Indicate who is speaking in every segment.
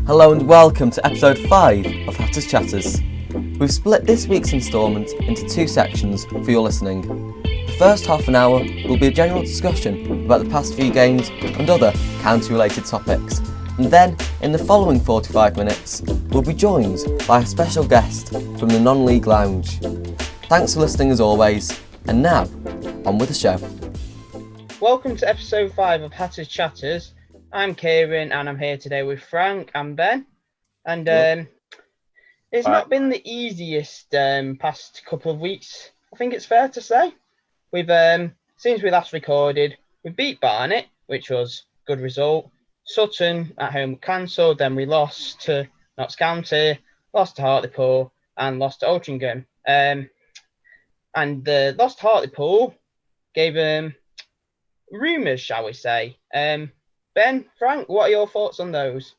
Speaker 1: Hello and welcome to episode 5 of HattersChatters. We've split this week's instalment into two sections for your listening. The first half an hour will be a general discussion about the past few games and other county-related topics. And then, in the following 45 minutes, we'll be joined by a special guest from the NonLeagueLounge. Thanks for listening as always, and now, on with the show.
Speaker 2: Welcome to episode 5 of HattersChatters. I'm Kieran and I'm here today with Frank and Ben. And it's not been the easiest past couple of weeks, I think it's fair to say. We've since we last recorded, we beat Barnet, which was a good result. Sutton at home cancelled, then we lost to Notts County, lost to Hartlepool and lost to Altrincham. And the lost to Hartlepool gave rumours, shall we say. Ben, Frank, what are your thoughts on those?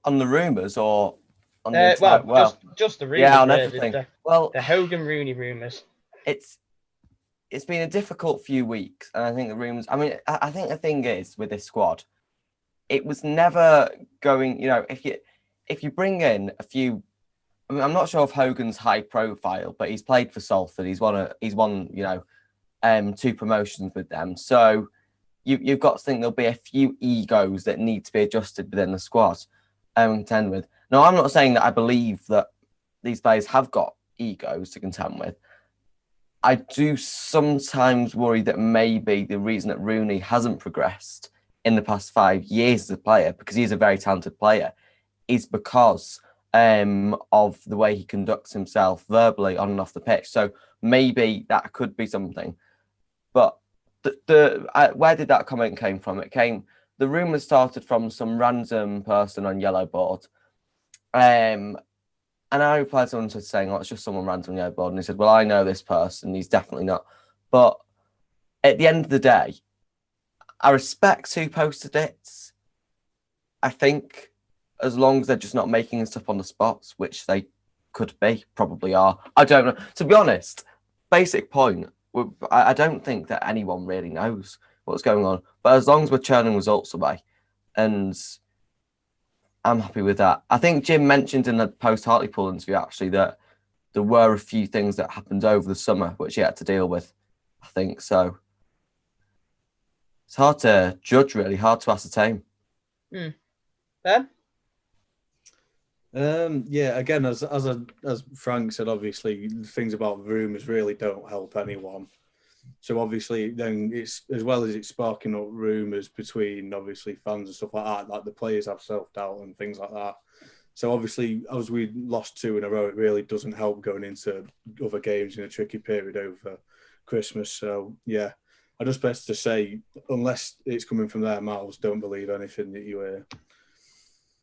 Speaker 1: On the rumours or on
Speaker 2: the just the rumours?
Speaker 1: Yeah, on
Speaker 2: really.
Speaker 1: everything.
Speaker 2: The Hogan-Rooney rumours.
Speaker 1: It's been a difficult few weeks, and I think the rumours. I mean, I think the thing is with this squad, it was never going. You know, if you bring in a few, I mean, I'm not sure if Hogan's high profile, but he's played for Salford. He's won 2 promotions with them. So you've got to think there'll be a few egos that need to be adjusted within the squad to contend with. Now, I'm not saying that I believe that these players have got egos to contend with. I do sometimes worry that maybe the reason that Rooney hasn't progressed in the past 5 years as a player, because he's a very talented player, is because of the way he conducts himself verbally on and off the pitch. So maybe that could be something. But where did that comment came from? The rumour started from some random person on Yellow Board. And I replied to someone saying, it's just someone random on Yellow Board. And he said, well, I know this person. He's definitely not. But at the end of the day, I respect who posted it. I think as long as they're just not making us up on the spots, which they could be, probably are. I don't know. To be honest, basic point, I don't think that anyone really knows what's going on. But as long as we're churning results away, and I'm happy with that. I think Jim mentioned in the post-Hartlepool interview, actually, that there were a few things that happened over the summer which he had to deal with, I think. So it's hard to judge, really, hard to ascertain.
Speaker 2: Ben?
Speaker 3: Yeah, again, as Frank said, obviously things about rumours really don't help anyone. So obviously, then it's as well as it's sparking up rumours between obviously fans and stuff like that. Like the players have self-doubt and things like that. So obviously, as we lost 2 in a row, it really doesn't help going into other games in a tricky period over Christmas. So yeah, I just best to say, unless it's coming from their mouths, don't believe anything that you hear.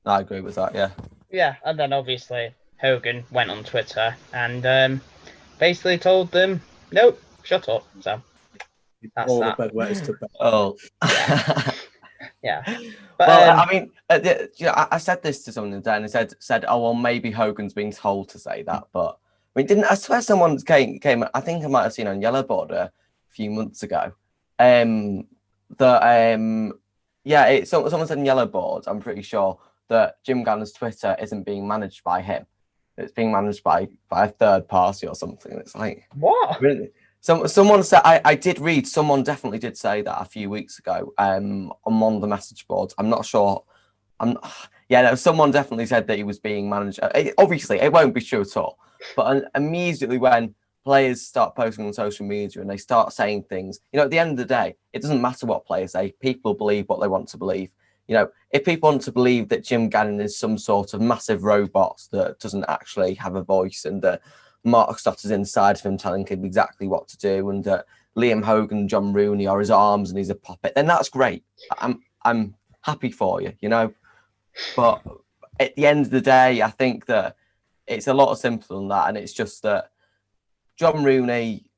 Speaker 1: I agree with that, yeah.
Speaker 2: Yeah, and then obviously Hogan went on Twitter and basically told them, nope, shut up. So that's
Speaker 3: all
Speaker 2: that.
Speaker 3: the bedwetters to bed.
Speaker 1: Oh.
Speaker 2: Yeah. But,
Speaker 1: well, I mean, I said this to someone the other day, and they said, oh, well, maybe Hogan's being told to say that. But I mean, I swear someone came, I think I might have seen on Yellow Board a few months ago. Someone said in Yellow Board, I'm pretty sure, that Jim Gannon's Twitter isn't being managed by him. It's being managed by a third party or something. It's like,
Speaker 2: what?
Speaker 1: Really? Someone said, I did read, someone definitely did say that a few weeks ago on one of the message boards. I'm not sure. Someone definitely said that he was being managed. Obviously, it won't be true at all. But immediately when players start posting on social media and they start saying things, at the end of the day, it doesn't matter what players say. People believe what they want to believe. If people want to believe that Jim Gannon is some sort of massive robot that doesn't actually have a voice and that Mark Stotter's inside of him telling him exactly what to do and that Liam Hogan and John Rooney are his arms and he's a puppet, then that's great. I'm happy for you, But at the end of the day, I think that it's a lot simpler than that. And it's just that John Rooney,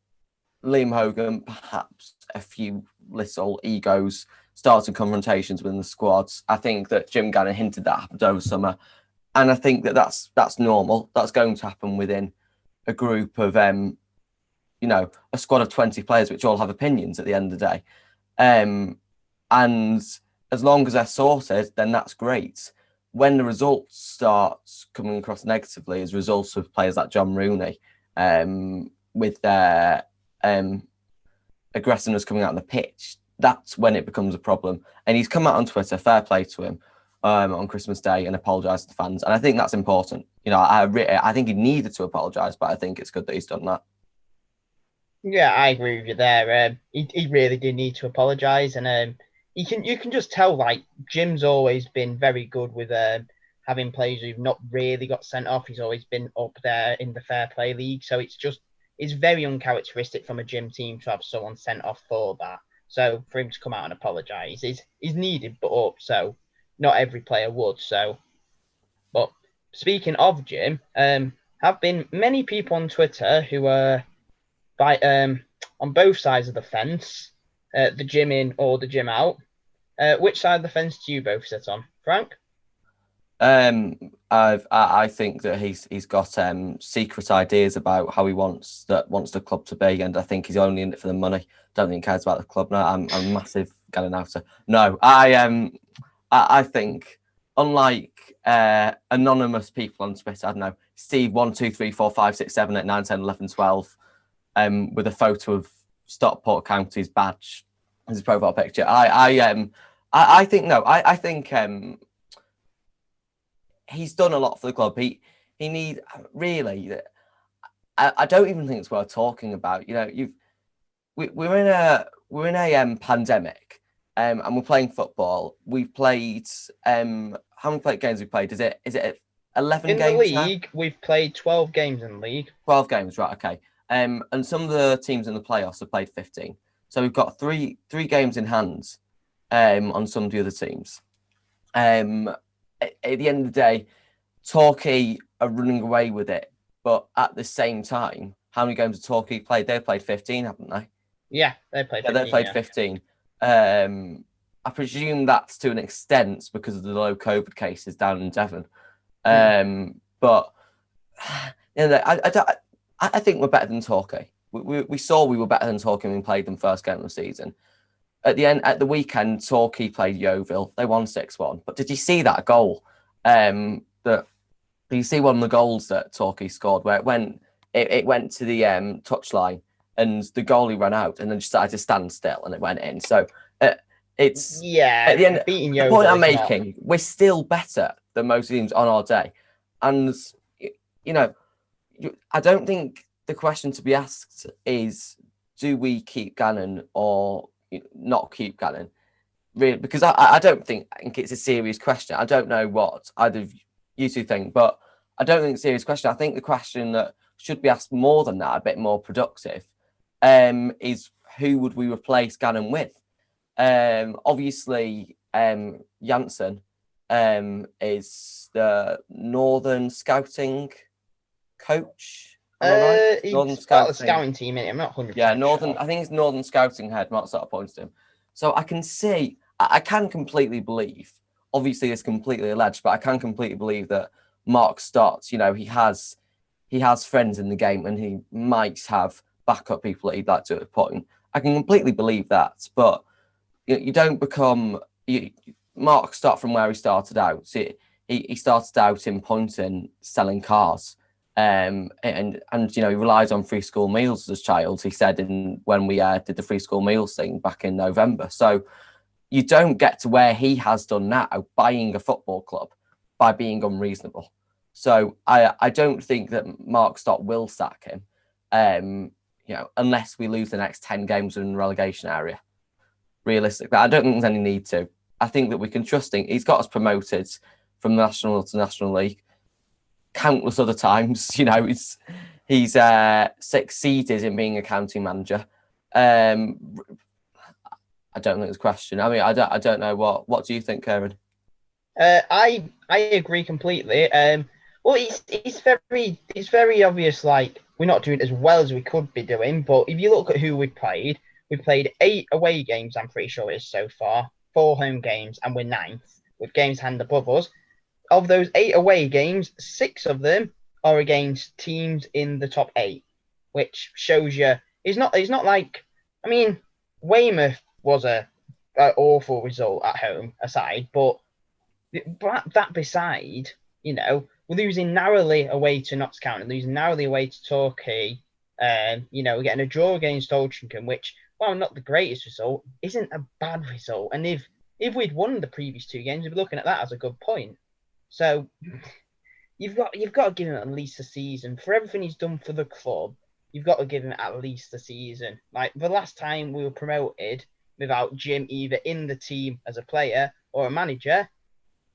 Speaker 1: Liam Hogan, perhaps a few little egos, starting confrontations within the squads. I think that Jim Gannon hinted that happened over summer. And I think that that's normal. That's going to happen within a group of, a squad of 20 players, which all have opinions at the end of the day. And as long as they're sorted, then that's great. when the results start coming across negatively as results of players like John Rooney, with their aggressiveness coming out on the pitch, that's when it becomes a problem. And he's come out on Twitter, fair play to him, on Christmas Day and apologised to the fans. And I think that's important. I think he needed to apologise, but I think it's good that he's done that.
Speaker 2: Yeah, I agree with you there. He really did need to apologise, and you can just tell, like, Jim's always been very good with having players who've not really got sent off. He's always been up there in the fair play league, so it's very uncharacteristic from a Jim team to have someone sent off for that. So for him to come out and apologise is needed, but so not every player would. So, but speaking of Jim, have been many people on Twitter who are on both sides of the fence, the Jim in or the Jim out. Which side of the fence do you both sit on, Frank?
Speaker 1: I think that he's got secret ideas about how he wants the club to be, and I think he's only in it for the money. Don't think he cares about the club. No, I'm a massive Gallinouter. No, I think, unlike anonymous people on Twitter, I don't know, Steve 1 2 3 4 5 6 7 8 9 10 11 12, with a photo of Stockport County's badge as his profile picture. I think he's done a lot for the club. He need really. I don't even think it's worth talking about. We're in a pandemic, and we're playing football. We've played how many games we played? Is it 11
Speaker 2: in
Speaker 1: games?
Speaker 2: In the league, we've played 12 games in the league.
Speaker 1: 12 games, right? Okay. And some of the teams in the playoffs have played 15. So we've got three games in hand, on some of the other teams. At the end of the day, Torquay are running away with it, but at the same time, how many games have Torquay played? They've played 15, haven't they?
Speaker 2: Yeah, they played 15.
Speaker 1: Yeah, they played 15. I presume that's to an extent because of the low COVID cases down in Devon. But I think we're better than Torquay. We saw we were better than Torquay when we played them first game of the season. At the weekend, Torquay played Yeovil. They won 6-1. But did you see that goal? Did you see one of the goals that Torquay scored where it went to the touchline and the goalie ran out and then just started to stand still and it went in? So it's at the end. The point I'm making, we're still better than most teams on our day, and I don't think the question to be asked is, do we keep Gannon or not keep Gannon? Really, because I think it's a serious question. I don't know what either of you two think, but I don't think it's a serious question. I think the question that should be asked more than that, a bit more productive, is who would we replace Gannon with? Obviously, Janssen is the Northern Scouting coach.
Speaker 2: He's got the scouting team in it. I'm not 100%.
Speaker 1: Yeah, Northern. Sure. I think it's Northern Scouting head. Mark sort of points to him. So I can completely believe. Obviously, it's completely alleged, but I can completely believe that Mark Stott, he has friends in the game, and he might have backup people that he'd like to put in. I can completely believe that, but you don't become Mark Stott from where he started out. See, he started out in Poynton selling cars. And he relies on free school meals as a child. He said when we did the free school meals thing back in November. So you don't get to where he has done now, buying a football club, by being unreasonable. So I don't think that Mark Stott will sack him, unless we lose the next 10 games in the relegation area. Realistically, I don't think there's any need to. I think that we can trust him. He's got us promoted from National to National League countless other times. He's succeeded in being a county manager. I don't think there's a question. I mean, I don't know what do you think, Karen?
Speaker 2: I agree completely. Well, it's very obvious. Like, we're not doing as well as we could be doing. But if you look at who we played 8 away games. I'm pretty sure it is so far. 4 home games, and we're 9th with games hand above us. Of those 8 away games, 6 of them are against teams in the top 8, which shows you it's not like, I mean, Weymouth was an awful result at home aside, but But that beside, we're losing narrowly away to Notts County, losing narrowly away to Torquay. We're getting a draw against Altrincham, which, while not the greatest result, isn't a bad result. And if we'd won the previous 2 games, we'd be looking at that as a good point. So you've got to give him at least a season for everything he's done for the club. You've got to give him at least a season. Like the last time we were promoted without Jim either in the team as a player or a manager,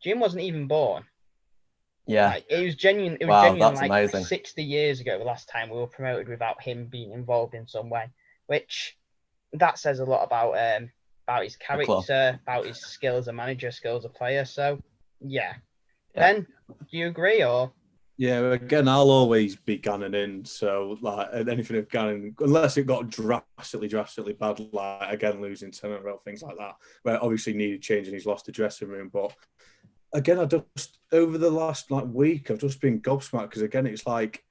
Speaker 2: Jim wasn't even born.
Speaker 1: Yeah,
Speaker 2: like, it was genuine. It was
Speaker 1: wow,
Speaker 2: genuine.
Speaker 1: that's
Speaker 2: Like
Speaker 1: amazing.
Speaker 2: 60 years ago, the last time we were promoted without him being involved in some way, which that says a lot about his character, about his skill as a manager, skill as a player. So yeah. Ben, do you agree or?
Speaker 3: Yeah, again, I'll always be Gannon in. So, like, anything of Gannon, unless it got drastically bad, like, again, losing 10 in a row, things like that, where obviously needed change and he's lost the dressing room. But, again, over the last, week, I've just been gobsmacked because, again, it's like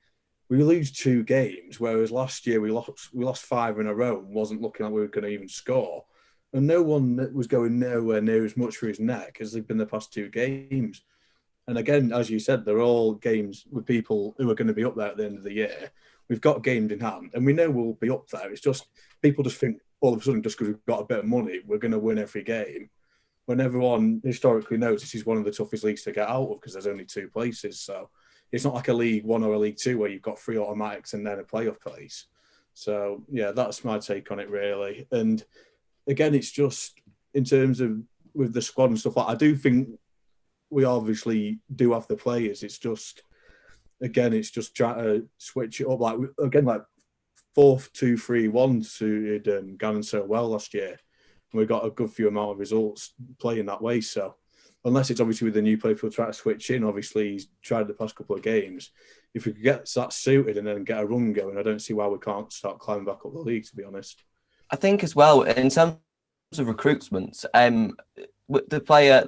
Speaker 3: we lose 2 games, whereas last year we lost 5 in a row and wasn't looking like we were going to even score. And no one was going nowhere near as much for his neck as they've been the past 2 games. And again, as you said, they're all games with people who are going to be up there at the end of the year. We've got games in hand, and we know we'll be up there. It's just people just think all of a sudden, just because we've got a bit of money, we're going to win every game. When everyone historically knows this is one of the toughest leagues to get out of because there's only 2 places. So it's not like a League One or a League Two where you've got 3 automatics and then a playoff place. So yeah, that's my take on it really. And again, it's just in terms of with the squad and stuff like I do think we obviously do have the players. It's just, again, it's just trying to switch it up. Like 4-2-3-1 suited Gannon so well last year. And we got a good few amount of results playing that way. So unless it's obviously with the new player people try to switch in, obviously he's tried the past couple of games. If we could get that suited and then get a run going, I don't see why we can't start climbing back up the league, to be honest.
Speaker 1: I think as well, in terms of recruitment, the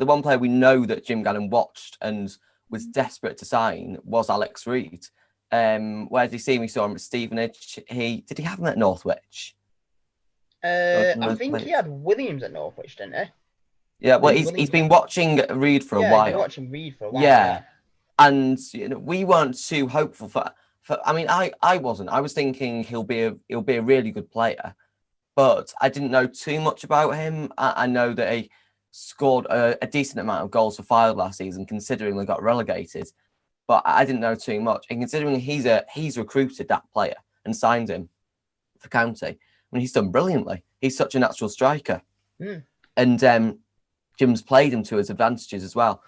Speaker 1: one player we know that Jim Gannon watched and was desperate to sign was Alex Reid. Where did he see him? We saw him at Stevenage. Did he have him at Northwich?
Speaker 2: I think he had Williams at Northwich, didn't he?
Speaker 1: Yeah, well, he's been watching Reid for a while.
Speaker 2: He's been watching Reid for a while.
Speaker 1: Yeah. And we weren't too hopeful for. I mean, I wasn't. I was thinking he'll be a really good player, but I didn't know too much about him. I know that he scored a decent amount of goals for Fylde last season, considering they got relegated. But I didn't know too much, and considering he's recruited that player and signed him for County, I mean, he's done brilliantly. He's such a natural striker, and Jim's played him to his advantages as well.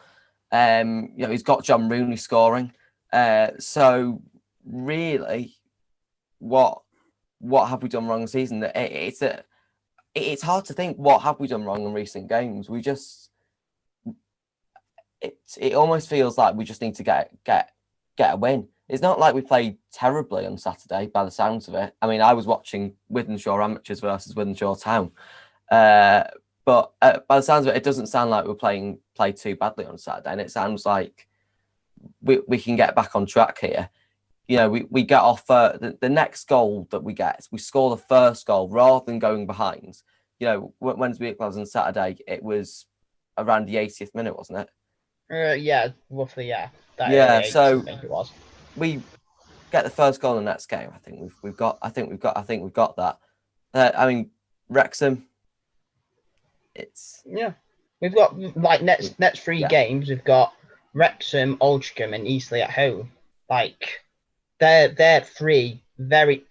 Speaker 1: He's got John Rooney scoring. So really, what have we done wrong this season? It's hard to think what have we done wrong in recent games. It almost feels like we just need to get a win. It's not like we played terribly on Saturday by the sounds of it. I mean, I was watching Wythenshawe Amateurs versus Wythenshawe Town. But by the sounds of it, it doesn't sound like we're played too badly on Saturday, and it sounds like we can get back on track here. We get off the next goal that we get. We score the first goal rather than going behind. When's we equalised on Saturday? It was around the 80th minute, wasn't it?
Speaker 2: Yeah, roughly. Yeah.
Speaker 1: So
Speaker 2: I think it was.
Speaker 1: We get the first goal in the next game. I think we've got that. I mean, Wrexham.
Speaker 2: We've got next 3 games. We've got Wrexham, Altrincham, and Eastleigh at home. They're 3 very.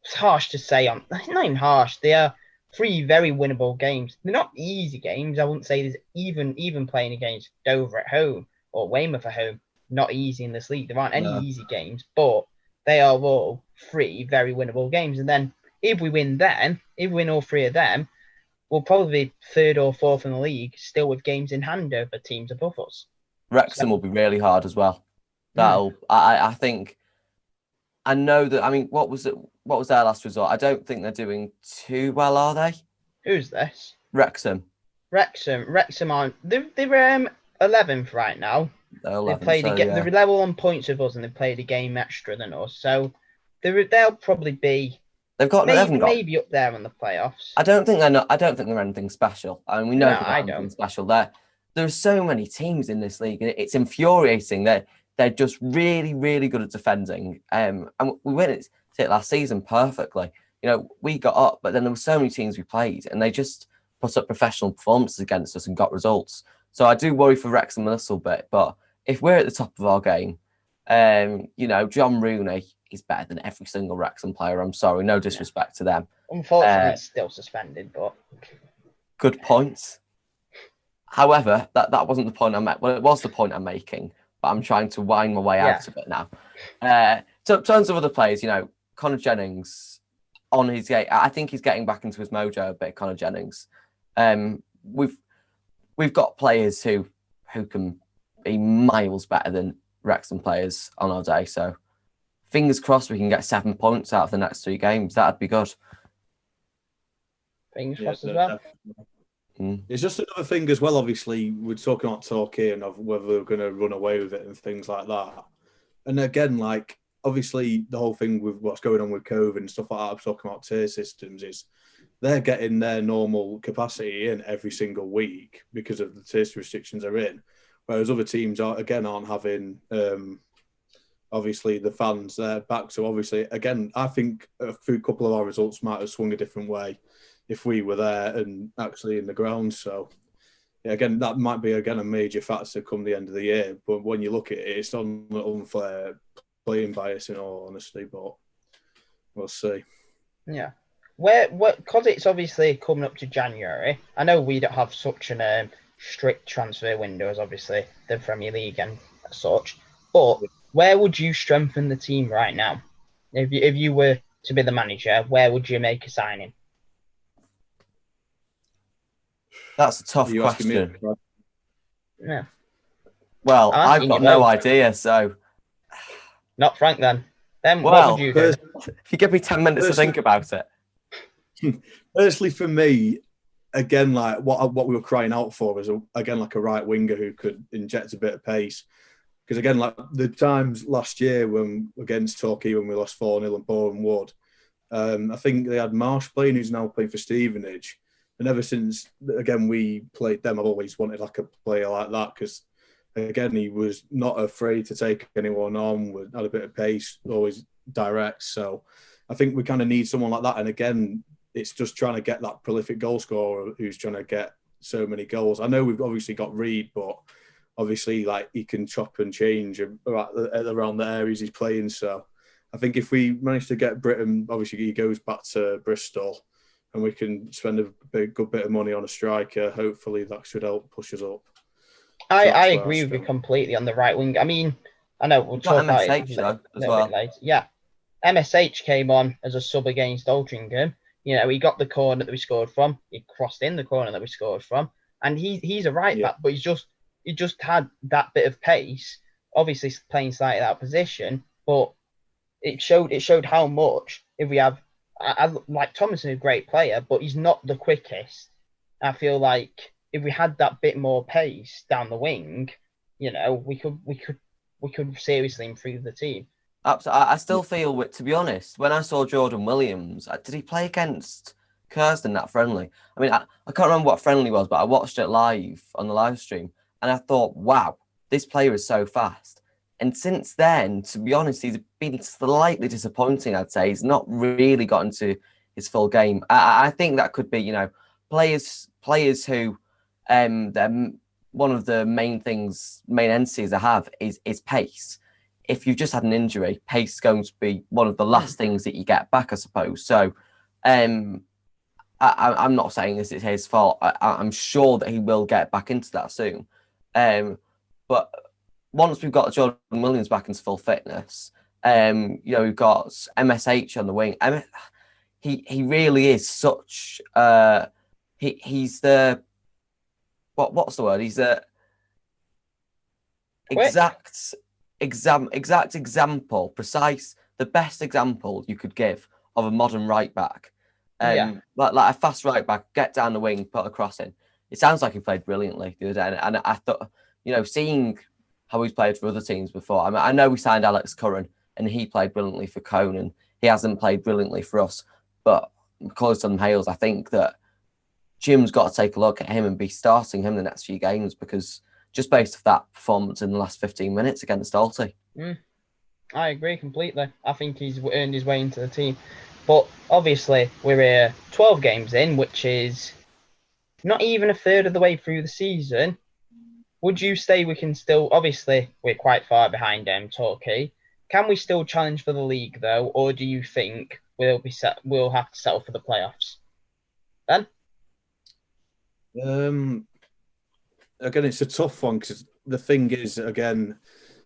Speaker 2: It's harsh to say. Not even harsh. They are 3 very winnable games. They're not easy games. I wouldn't say there's even playing against Dover at home or Weymouth at home. Not easy in this league. There aren't any easy games, but they are all 3 very winnable games. And then if we win all 3 of them, we'll probably be 3rd or 4th in the league, still with games in hand over teams above us.
Speaker 1: Wrexham will be really hard as well. I think. I know that. I mean, what was their last result? I don't think they're doing too well, are they?
Speaker 2: Who's this?
Speaker 1: Wrexham.
Speaker 2: Wrexham aren't. They're 11th right now. They've played they're level on points with us, and they've played a game extra than us. So they'll probably be.
Speaker 1: They've got
Speaker 2: maybe up there in the playoffs.
Speaker 1: I don't think they're anything special. I mean, we know they're not anything special. there are so many teams in this league, and it's infuriating that they're just really, really good at defending. And we went it last season perfectly. You know, we got up, but then there were so many teams we played, and they just put up professional performances against us and got results. So I do worry for Wrexham a little bit, but if we're at the top of our game, you know, John Rooney is better than every single Wrexham player. I'm sorry, no disrespect to them.
Speaker 2: Unfortunately, it's still suspended, but
Speaker 1: good point. However, that wasn't the point I made. Well, it was the point I'm making, but I'm trying to wind my way out of it now. So tons of other players, you know, Connor Jennings on his game. I think he's getting back into his mojo a bit. Connor Jennings. We've got players who can be miles better than Wrexham players on our day. So fingers crossed we can get 7 points out of the next 3 games. That'd be good.
Speaker 2: Fingers crossed as well.
Speaker 3: It's just another thing as well. Obviously, we're talking about Torquay and of whether we're going to run away with it and things like that. And again, like obviously the whole thing with what's going on with COVID and stuff like that, I'm talking about tier systems, is they're getting their normal capacity in every single week because of the tier restrictions they're in. Whereas other teams aren't having obviously the fans there back. So obviously, again, I think a couple of our results might have swung a different way if we were there and actually in the ground. So yeah, again, that might be a major factor come the end of the year. But when you look at it, it's on an unfair playing bias in all honesty. But we'll see.
Speaker 2: Yeah. Because it's obviously coming up to January. I know we don't have such an strict transfer window as obviously the Premier League and such. But where would you strengthen the team right now? If you were to be the manager, where would you make a signing?
Speaker 1: That's a tough question.
Speaker 2: Yeah.
Speaker 1: Well, I've got no idea, so...
Speaker 2: Not Frank, then. Then
Speaker 1: well,
Speaker 2: what would you do?
Speaker 1: If you give me 10 minutes to think about it.
Speaker 3: Personally, for me, again, like what we were crying out for was, like a right winger who could inject a bit of pace. Because, again, like the times last year when against Torquay when we lost 4-0 at Boreham Wood, I think they had Marsh playing, who's now playing for Stevenage. And ever since, again, we played them, I've always wanted like a player like that because, again, he was not afraid to take anyone on, had a bit of pace, always direct. So I think we kind of need someone like that. And, again, it's just trying to get that prolific goal scorer who's trying to get so many goals. I know we've obviously got Reed, but obviously, like, he can chop and change around the areas he's playing. So I think if we manage to get Britton, obviously he goes back to Bristol, and we can spend a good bit of money on a striker. Hopefully that should help push us up.
Speaker 2: I agree with you completely on the right wing. I mean, I know we'll talk about it a little bit later. Yeah, MSH came on as a sub against Altrincham. You know, he got the corner that we scored from. He crossed in the corner that we scored from, and he's a right back, but he just had that bit of pace. Obviously, playing slightly out of position, but it showed how much if we have. I like Thomason, a great player, but he's not the quickest. I feel like if we had that bit more pace down the wing, you know, we could seriously improve the team.
Speaker 1: Absolutely. I still feel, to be honest, when I saw Jordan Williams, did he play against Curzon that friendly? I mean, I can't remember what friendly was, but I watched it live on the live stream, and I thought, wow, this player is so fast. And since then, to be honest, he's been slightly disappointing, I'd say. He's not really got into his full game. I think that could be, you know, players who one of the main entities they have is pace. If you've just had an injury, pace is going to be one of the last things that you get back, I suppose. So I'm not saying this is his fault. I'm sure that he will get back into that soon. But once we've got Jordan Williams back into full fitness, you know, we've got MSH on the wing. He really is such. He's the what's the word? He's the exact example, precise, the best example you could give of a modern right back. Like a fast right back, get down the wing, put a cross in. It sounds like he played brilliantly the other day, and I thought, you know, seeing how he's played for other teams before. I mean, I know we signed Alex Curran, and he played brilliantly for Cone, and he hasn't played brilliantly for us. But close on Hales, I think that Jim's got to take a look at him and be starting him the next few games, because just based off that performance in the last 15 minutes against Alty.
Speaker 2: I agree completely. I think he's earned his way into the team. But obviously, we're 12 games in, which is not even a third of the way through the season. Would you say we can still, obviously, we're quite far behind Torquay. Can we still challenge for the league, though? Or do you think we'll have to settle for the playoffs? Ben?
Speaker 3: Again, it's a tough one, because the thing is, again,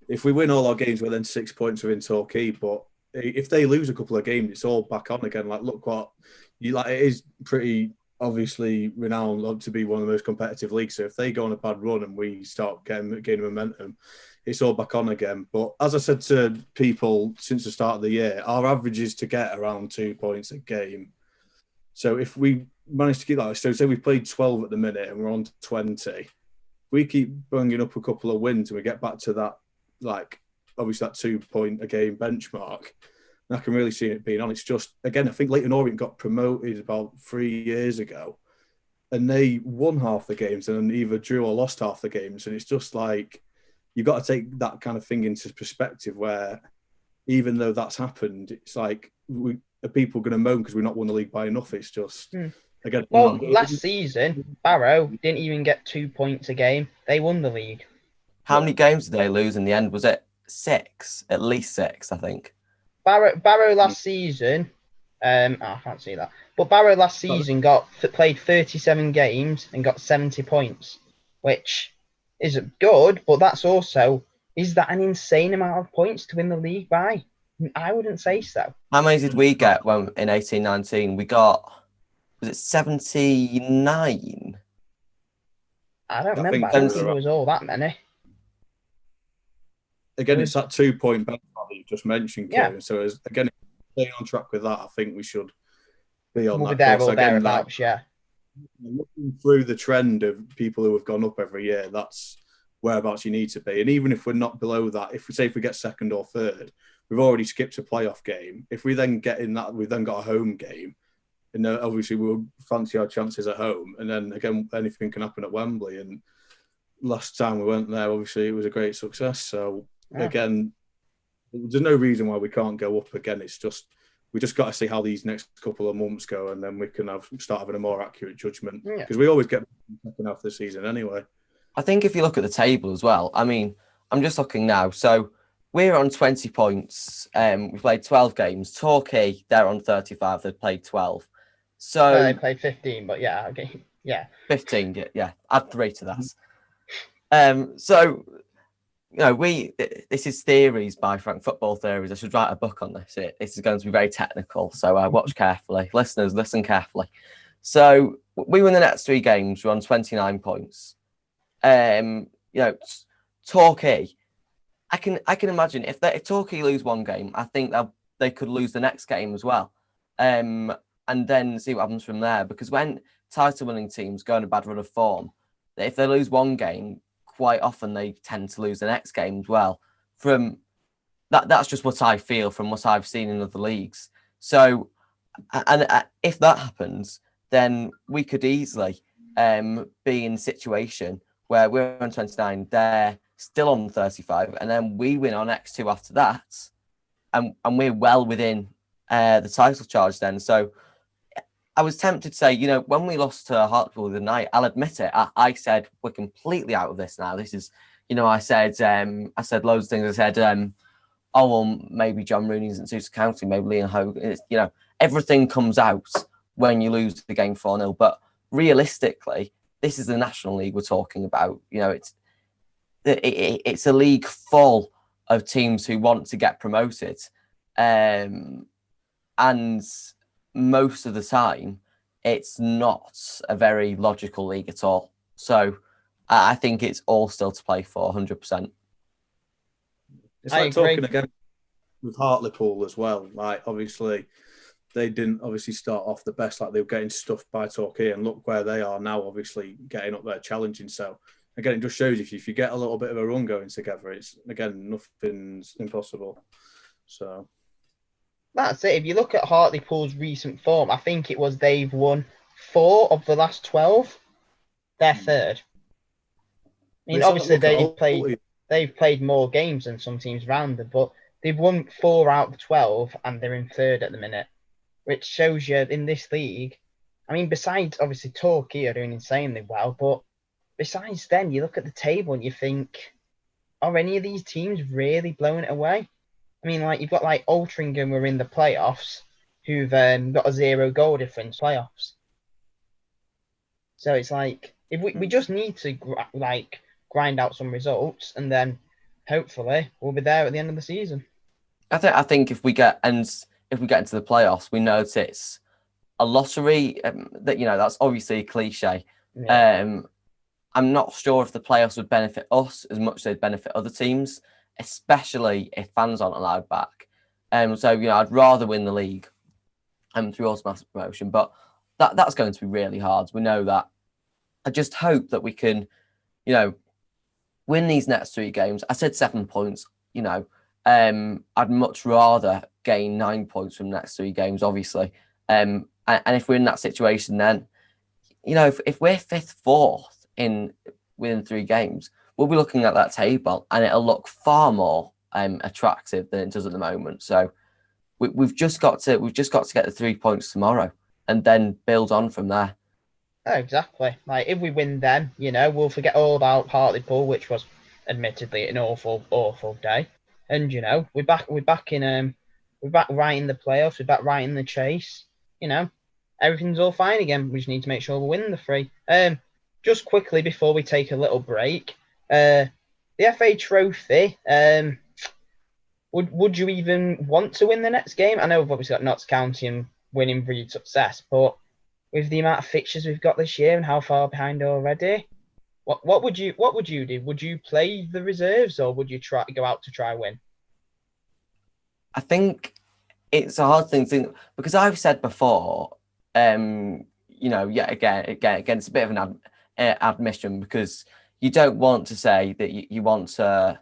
Speaker 3: if we win all our games, we're then 6 points within Torquay. But if they lose a couple of games, it's all back on again. Like, look what you like. It is pretty obviously renowned to be one of the most competitive leagues. So if they go on a bad run and we start gaining momentum, it's all back on again. But as I said to people since the start of the year, our average is to get around 2 points a game. So if we manage to keep that, so say we've played 12 at the minute and we're on 20, we keep bringing up a couple of wins and we get back to that, like, obviously that 2 point a game benchmark. And I can really see it being on. It's just, again, I think Leyton Orient got promoted about 3 years ago and they won half the games and either drew or lost half the games. And it's just like, you've got to take that kind of thing into perspective, where even though that's happened, it's like, are people going to moan because we're not won the league by enough? It's just, again.
Speaker 2: Well, last season, Barrow didn't even get 2 points a game. They won the league.
Speaker 1: How many games did they lose in the end? Was it 6? At least 6, I think.
Speaker 2: Barrow last season, I can't see that. But Barrow last season played 37 games and got 70 points, which isn't good, but that's also, is that an insane amount of points to win the league by? I wouldn't say so.
Speaker 1: How many did we get when in 18-19? We got, was it 79?
Speaker 2: I don't remember. I don't think it was all that many.
Speaker 3: Again, it's that 2 point benchmark that you just mentioned, Kieran. So, again, staying on track with that, I think we should be on that.
Speaker 2: There or thereabouts,
Speaker 3: looking through the trend of people who have gone up every year, that's whereabouts you need to be. And even if we're not below that, if we get second or third, we've already skipped a playoff game. If we then get in that, we've then got a home game. And obviously we'll fancy our chances at home. And then again, anything can happen at Wembley. And last time we went there, obviously it was a great success. So again, there's no reason why we can't go up again. It's just, we just got to see how these next couple of months go, and then we can start having a more accurate judgment. Because we always get the second half of the season anyway.
Speaker 1: I think if you look at the table as well, I mean, I'm just looking now. So we're on 20 points. We played 12 games. Torquay, they're on 35. They've played 12. So
Speaker 2: they played 15, but okay.
Speaker 1: 15, yeah. Add 3 to that. So, you know, this is theories by Frank, football theories. I should write a book on this. This is going to be very technical, so watch carefully. Listeners, listen carefully. So we win the next 3 games. We're on 29 points. You know, Torquay, I can imagine if Torquay lose one game, I think they could lose the next game as well. And then see what happens from there. Because when title-winning teams go on a bad run of form, if they lose one game, quite often they tend to lose the next game as well. From that's just what I feel from what I've seen in other leagues. So, and if that happens, then we could easily be in a situation where we're on 29, they're still on 35, and then we win our next 2 after that, and we're well within the title charge then. So I was tempted to say, you know, when we lost to Hartlepool the other night, I'll admit it. I said we're completely out of this now. This is, you know, I said loads of things. I said, oh well, maybe John Rooney isn't suited to counting. Maybe Liam Hogan. You know, everything comes out when you lose the game 4-0. But realistically, this is the National League we're talking about. You know, it's a league full of teams who want to get promoted, and most of the time, it's not a very logical league at all. So I think it's all still to play for, 100%.
Speaker 3: It's like talking again with Hartlepool as well. Like, obviously, they didn't start off the best. Like, they were getting stuffed by Torquay, and look where they are now, obviously getting up there, challenging. So again, it just shows if you get a little bit of a run going together, it's, again, nothing's impossible. So...
Speaker 2: That's it. If you look at Hartlepool's recent form, I think it was they've won 4 of the last 12, they're third. I mean, obviously they've played more games than some teams around them, but they've won 4 out of 12 and they're in third at the minute, which shows you in this league. I mean, besides obviously Torquay are doing insanely well, but besides then, you look at the table and you think, are any of these teams really blowing it away? I mean, like, you've got like Altrincham who are in the playoffs, who've got a 0 goal difference playoffs. So it's like, if we just need to grind out some results, and then hopefully we'll be there at the end of the season.
Speaker 1: I think if we get into the playoffs, we know that it's a lottery. That that's obviously a cliche. Yeah. I'm not sure if the playoffs would benefit us as much as they'd benefit other teams, especially if fans aren't allowed back. So I'd rather win the league through automatic promotion, but that's going to be really hard. We know that. I just hope that we can, win these next 3 games. I said 7 points. I'd much rather gain 9 points from the next 3 games, obviously. And if we're in that situation, then if we're 5th, 4th within 3 games, we'll be looking at that table, and it'll look far more attractive than it does at the moment. So we've just got to get the 3 points tomorrow, and then build on from there.
Speaker 2: Oh, exactly. Like, if we win then, we'll forget all about Hartlepool, which was admittedly an awful, awful day. And we're back right in the playoffs. We're back right in the chase. Everything's all fine again. We just need to make sure we win the 3. Just quickly before we take a little break, the FA Trophy. Would you even want to win the next game? I know we've obviously got Notts County and winning breed success, but with the amount of fixtures we've got this year and how far behind already, what would you do? Would you play the reserves, or would you go out to try win?
Speaker 1: I think it's a hard thing to, because I've said before, again, it's a bit of an admission, because you don't want to say that you want to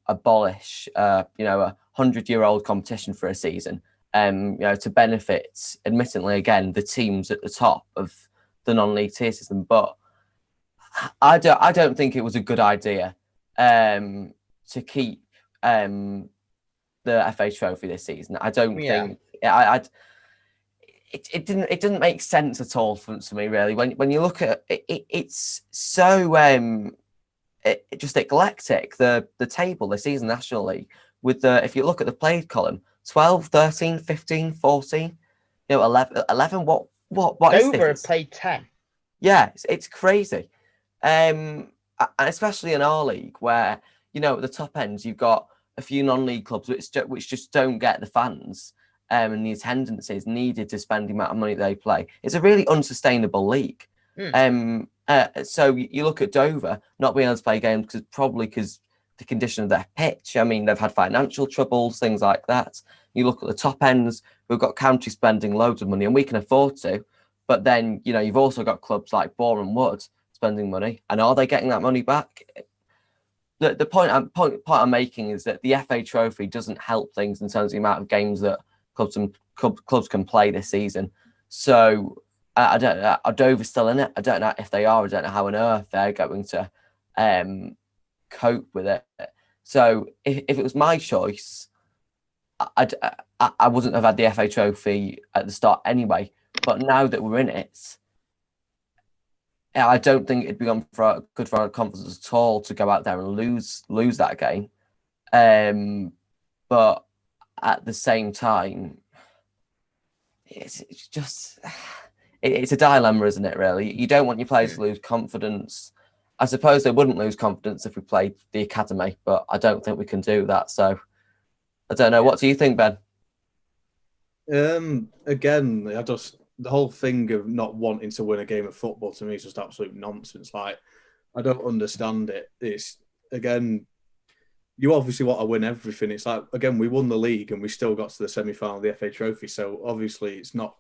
Speaker 1: abolish a 100-year-old competition for a season, to benefit, admittedly, again, the teams at the top of the non-league tier system. But I don't think it was a good idea to keep the FA Trophy this season. I don't think it didn't make sense at all to me, really. When you look at it, it's so just eclectic, the table this season, National League, with if you look at the played column, 12, 13, 15, 14, 11. What is this?
Speaker 2: Dover have played 10.
Speaker 1: Yeah, it's crazy. And especially in our league, where at the top ends you've got a few non-league clubs which just don't get the fans and the attendances needed to spend the amount of money they play. It's a really unsustainable league. So you look at Dover not being able to play games because the condition of their pitch. I mean, they've had financial troubles, things like that. You look at the top ends, we've got county spending loads of money, and we can afford to. But then, you've also got clubs like Boreham Wood spending money, and are they getting that money back? The point I'm making is that the FA Trophy doesn't help things in terms of the amount of games that clubs can play this season. So I don't know. Are Dover still in it? I don't know if they are. I don't know how on earth they're going to cope with it. So if it was my choice, I wouldn't have had the FA Trophy at the start anyway. But now that we're in it, I don't think it'd be good for our confidence at all to go out there and lose that game. But at the same time, it's just it's a dilemma, isn't it? Really, you don't want your players to lose confidence. I suppose they wouldn't lose confidence if we played the academy, but I don't think we can do that. So I don't know. What do you think, Ben?
Speaker 3: Again, the whole thing of not wanting to win a game of football to me is just absolute nonsense. Like, I don't understand it. It's, again, you obviously want to win everything. It's like, again, we won the league and we still got to the semi-final of the FA Trophy. So obviously it's not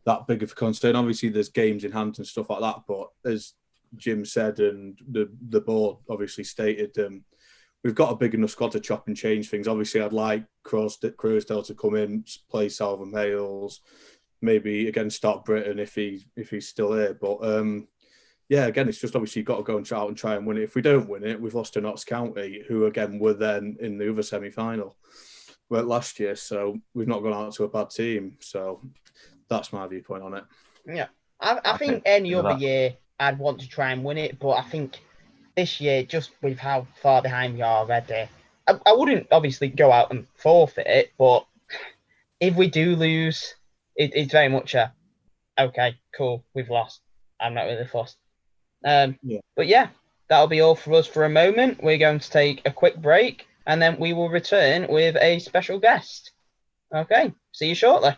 Speaker 3: that big of a concern. Obviously there's games in hand and stuff like that. But as Jim said and the board obviously stated, we've got a big enough squad to chop and change things. Obviously I'd like Crosdale to come in, play Salvan Hales, maybe against Start Britain if he's still here. But yeah, again, it's just obviously you've got to go and try and win it. If we don't win it, we've lost to Notts County, who again were then in the other semi-final last year. So we've not gone out to a bad team. So that's my viewpoint on it.
Speaker 2: Yeah, I think any other year I'd want to try and win it, but I think this year, just with how far behind we are already, I wouldn't obviously go out and forfeit it, but if we do lose, it's very much okay, cool, we've lost. I'm not really fussed. But yeah, that'll be all for us for a moment. We're going to take a quick break, and then we will return with a special guest. Okay, see you shortly.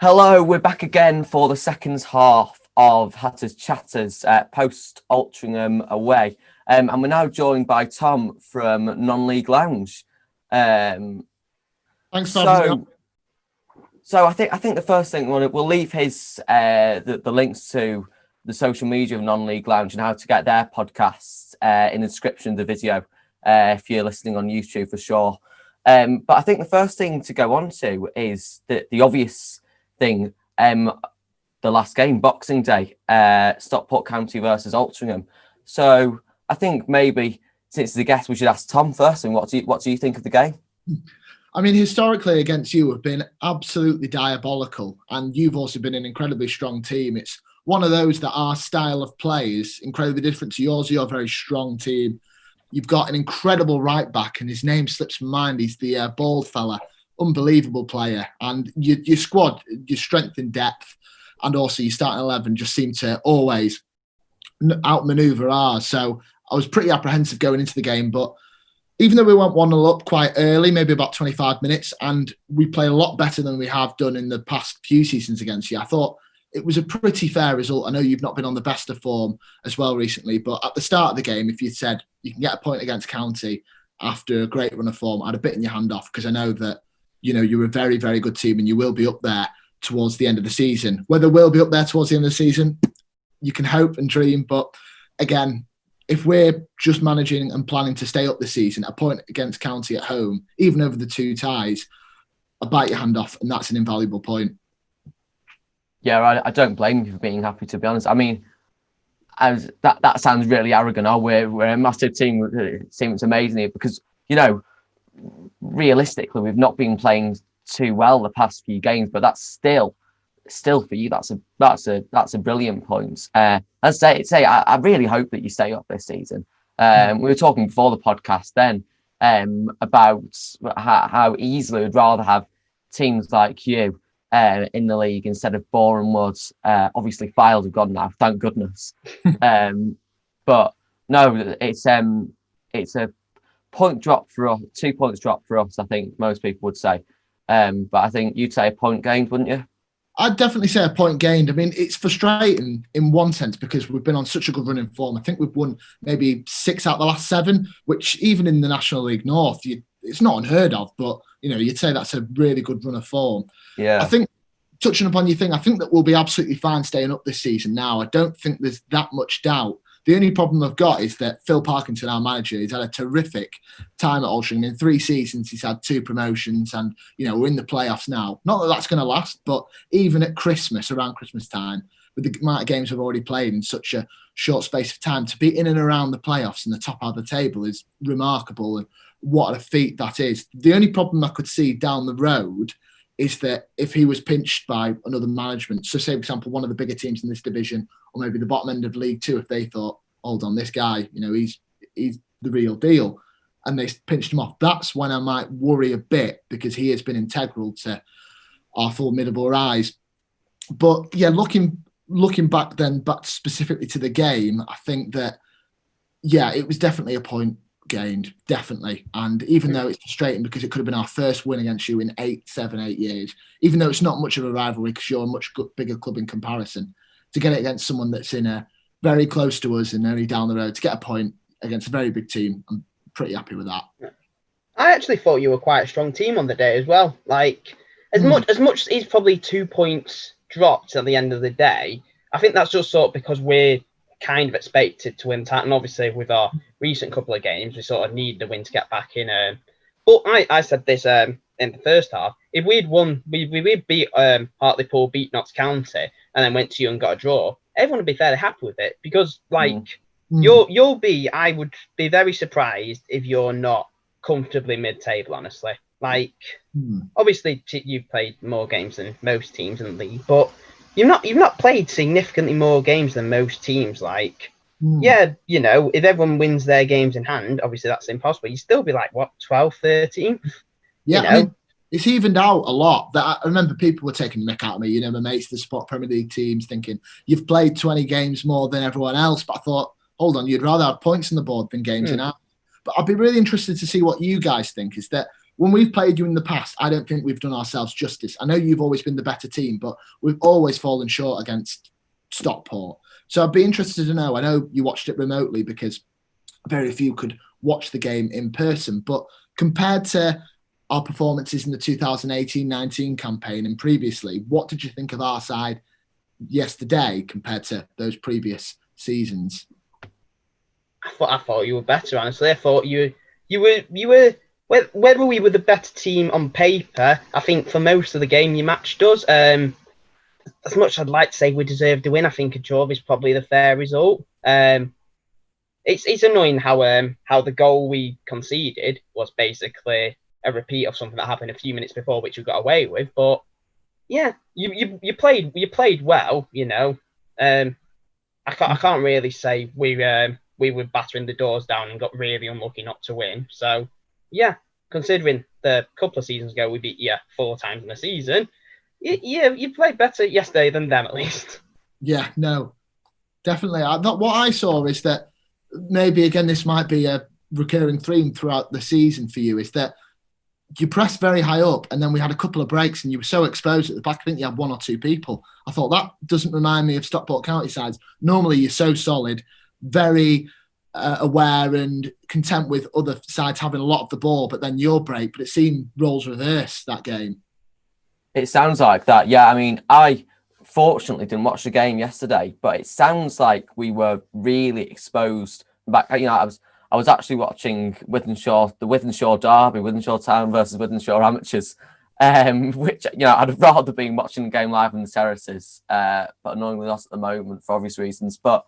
Speaker 1: Hello, we're back again for the second half of HattersChatters post Altrincham away. And we're now joined by Tom from NonLeagueLounge.
Speaker 4: Thanks for having me.
Speaker 1: So I think the first thing we'll leave his the links to the social media of NonLeagueLounge and how to get their podcasts in the description of the video if you're listening on YouTube for sure. But I think the first thing to go on to is the obvious thing. The last game, Boxing Day, Stockport County versus Altrincham. So I think maybe since it's a guest, we should ask Tom first. And what do you think of the game?
Speaker 4: I mean, historically against you have been absolutely diabolical, and you've also been an incredibly strong team. It's one of those that our style of play is incredibly different to yours. You're a very strong team. You've got an incredible right back, and his name slips my mind. He's the bald fella, unbelievable player. And your squad, your strength in depth, and also your starting 11 just seem to always outmaneuver ours. So I was pretty apprehensive going into the game, but even though we went 1-0 up quite early, maybe about 25 minutes, and we played a lot better than we have done in the past few seasons against you, I thought it was a pretty fair result. I know you've not been on the best of form as well recently, but at the start of the game, if you'd said you can get a point against County after a great run of form, I'd have bitten your hand off, because I know that, you know, you're a very, very good team and you will be up there towards the end of the season. Whether we'll be up there towards the end of the season, you can hope and dream. But again, if we're just managing and planning to stay up this season, a point against County at home, even over the two ties, I bite your hand off, and that's an invaluable point.
Speaker 1: Yeah, I don't blame you for being happy, to be honest. I mean, that sounds really arrogant. Oh, we're a massive team. It seems amazing because, you know, realistically, we've not been playing too well the past few games, but that's still for you. That's a brilliant point. I really hope that you stay up this season. We were talking before the podcast then about how easily we'd rather have teams like you in the league instead of Boreham Wood. Obviously, Files have gone now, thank goodness. But no, it's a point drop for us, 2 points drop for us. I think most people would say, but I think you'd say a point gained, wouldn't you?
Speaker 4: I'd definitely say a point gained. I mean, it's frustrating in one sense because we've been on such a good run in form. I think we've won maybe 6 out of the last 7, which even in the National League North, it's not unheard of, but, you know, you'd say that's a really good run of form.
Speaker 1: Yeah.
Speaker 4: I think, touching upon your thing, I think that we'll be absolutely fine staying up this season now. I don't think there's that much doubt. The only problem I've got is that Phil Parkinson, our manager, he's had a terrific time at Altrincham. In 3 seasons, he's had 2 promotions, and, you know, we're in the playoffs now. Not that that's going to last, but even at Christmas, around Christmas time, with the amount of games we've already played in such a short space of time, to be in and around the playoffs and the top of the table is remarkable, and what a feat that is. The only problem I could see down the road is that if he was pinched by another management, so say, for example, one of the bigger teams in this division, or maybe the bottom end of League Two, if they thought, hold on, this guy, you know, he's the real deal, and they pinched him off, that's when I might worry a bit, because he has been integral to our formidable rise. But yeah, looking back specifically to the game, I think that, yeah, it was definitely a point gained, definitely. And even though it's frustrating because it could have been our first win against you in 8 years, even though it's not much of a rivalry because you're a much bigger club in comparison, to get it against someone that's in a very close to us and only down the road, to get a point against a very big team, I'm pretty happy with that.
Speaker 2: I actually thought you were quite a strong team on the day as well. Like, as much as he's probably 2 points dropped at the end of the day, I think that's just sort of because we're kind of expected to win that, and obviously with our recent couple of games, we sort of need the win to get back in. But I said this in the first half. If we'd won, we'd beat Hartlepool, beat Notts County, and then went to you and got a draw, everyone would be fairly happy with it because, I would be very surprised if you're not comfortably mid-table, honestly. Obviously, you've played more games than most teams in the league, but you've not played significantly more games than most teams. Yeah, if everyone wins their games in hand, obviously that's impossible. You'd still be 12, 13?
Speaker 4: Yeah, I mean, it's evened out a lot. That I remember people were taking the mick out of me, my mates, the spot Premier League teams, thinking, you've played 20 games more than everyone else. But I thought, hold on, you'd rather have points on the board than games in hand. But I'd be really interested to see what you guys think, is that when we've played you in the past, I don't think we've done ourselves justice. I know you've always been the better team, but we've always fallen short against Stockport. So I'd be interested to know. I know you watched it remotely because very few could watch the game in person, but compared to our performances in the 2018-19 campaign and previously, what did you think of our side yesterday compared to those previous seasons?
Speaker 2: I thought you were better, honestly. I thought you were whether we were the better team on paper. I think for most of the game you matched us. As much as I'd like to say we deserved to win, I think a draw is probably the fair result. It's annoying how the goal we conceded was basically a repeat of something that happened a few minutes before, which we got away with. But yeah, you played well. I can't really say we were battering the doors down and got really unlucky not to win. So yeah, considering the couple of seasons ago we beat you 4 times in a season, you played better yesterday than them at least.
Speaker 4: Yeah, no, definitely. What I saw is that maybe again this might be a recurring theme throughout the season for you, is that you pressed very high up and then we had a couple of breaks and you were so exposed at the back. I think you had 1 or 2 people. I thought that doesn't remind me of Stockport County sides. Normally you're so solid, very aware and content with other sides having a lot of the ball, but then your break. But it seemed roles reversed that game. It
Speaker 1: sounds like that. Yeah, I mean, I fortunately didn't watch the game yesterday, but it sounds like we were really exposed back. I was actually watching the Wythenshawe derby, Wythenshawe Town versus Wythenshawe Amateurs, which I'd rather been watching the game live in the terraces, but annoyingly not at the moment for obvious reasons. But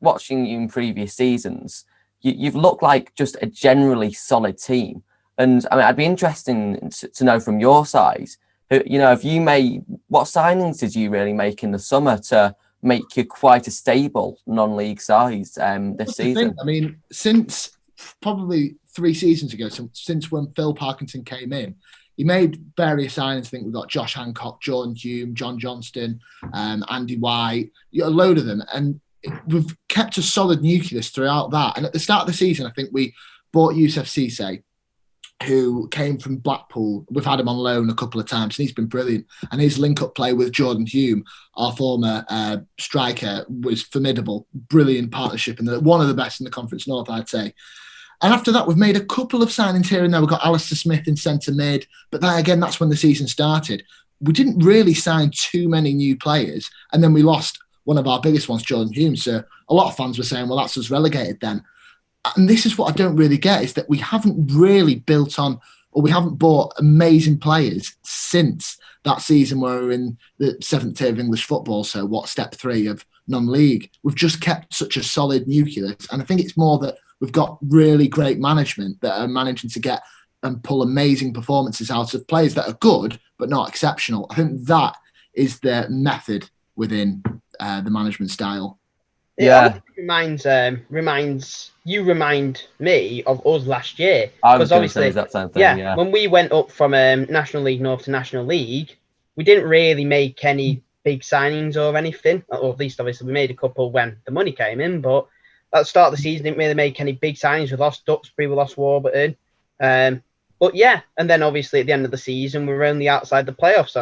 Speaker 1: watching you in previous seasons, you've looked like just a generally solid team. And I mean, I'd be interested to know from your side, what signings did you really make in the summer to make you quite a stable non-league size this season?
Speaker 4: I mean, since probably 3 seasons ago, since when Phil Parkinson came in, he made various signings. I think we've got Josh Hancock, Jordan Hume, John Johnston, Andy White, a load of them. And we've kept a solid nucleus throughout that. And at the start of the season, I think we bought Youssef Cisse, who came from Blackpool. We've had him on loan a couple of times and he's been brilliant. And his link-up play with Jordan Hume, our former striker, was formidable. Brilliant partnership and one of the best in the Conference North, I'd say. And after that, we've made a couple of signings here and there. We've got Alistair Smith in centre mid, but then again, that's when the season started. We didn't really sign too many new players, and then we lost one of our biggest ones, Jordan Hume. So a lot of fans were saying, well, that's us relegated then. And this is what I don't really get, is that we haven't really built on, or we haven't bought amazing players since that season where we were in the 7th tier of English football. So step 3 of non-league. We've just kept such a solid nucleus. And I think it's more that we've got really great management that are managing to get and pull amazing performances out of players that are good, but not exceptional. I think that is the method within the management style.
Speaker 2: Yeah, it remind me of us last year.
Speaker 1: I was going to say that same thing. Yeah,
Speaker 2: when we went up from National League North to National League, we didn't really make any big signings or anything. Or at least, obviously, we made a couple when the money came in. But at the start of the season, didn't really make any big signings. We lost Duxbury, we lost Warburton. But yeah, and then obviously at the end of the season, we were only outside the playoffs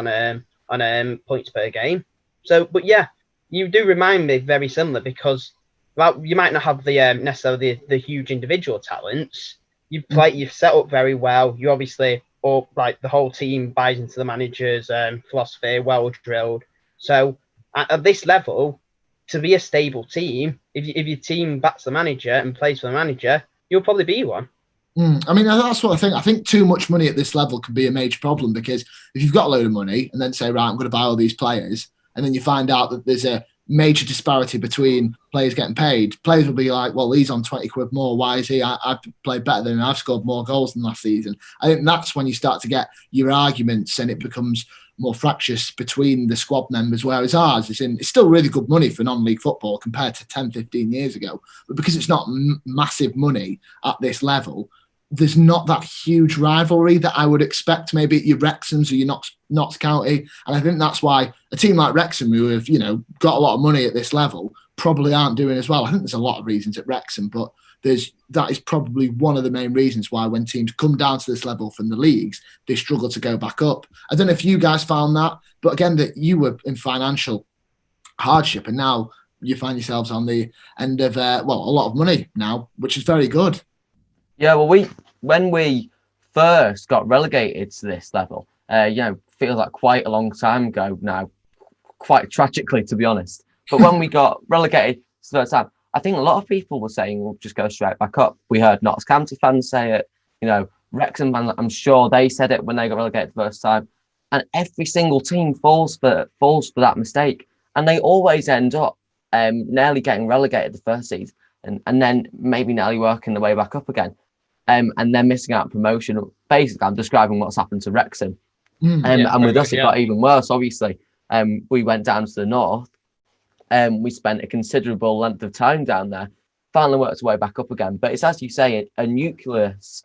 Speaker 2: on points per game. So, but yeah. You do remind me very similar because, well, you might not have the necessarily the huge individual talents. You've set up very well. You obviously, or like the whole team buys into the manager's philosophy, well drilled. So at this level, to be a stable team, if your team backs the manager and plays for the manager, you'll probably be one.
Speaker 4: I mean, that's what I think. I think too much money at this level can be a major problem, because if you've got a load of money and then say, right, I'm going to buy all these players, and then you find out that there's a major disparity between players getting paid, players will be like, well, he's on 20 quid more. Why is he? I've played better than him. I've scored more goals than last season. I think that's when you start to get your arguments, and it becomes more fractious between the squad members, whereas ours it's still really good money for non-league football compared to 10, 15 years ago. But because it's not massive money at this level, there's not that huge rivalry that I would expect maybe at your Wrexhams or your Notts County. And I think that's why a team like Wrexham, who have, got a lot of money at this level, probably aren't doing as well. I think there's a lot of reasons at Wrexham, but that is probably one of the main reasons why when teams come down to this level from the leagues, they struggle to go back up. I don't know if you guys found that, but again, that you were in financial hardship and now you find yourselves on the end of, a lot of money now, which is very good.
Speaker 1: Yeah, well, when we first got relegated to this level, feels like quite a long time ago now, quite tragically, to be honest. But when we got relegated to the first time, I think a lot of people were saying we'll just go straight back up. We heard Notts County fans say it, Wrexham fans, I'm sure they said it when they got relegated the first time. And every single team falls for that mistake. And they always end up nearly getting relegated the first season and then maybe nearly working their way back up again. And then missing out on promotion. Basically, I'm describing what's happened to Wrexham. And with us, it got even worse, obviously. We went down to the north. We spent a considerable length of time down there, finally worked our way back up again. But it's as you say, a nucleus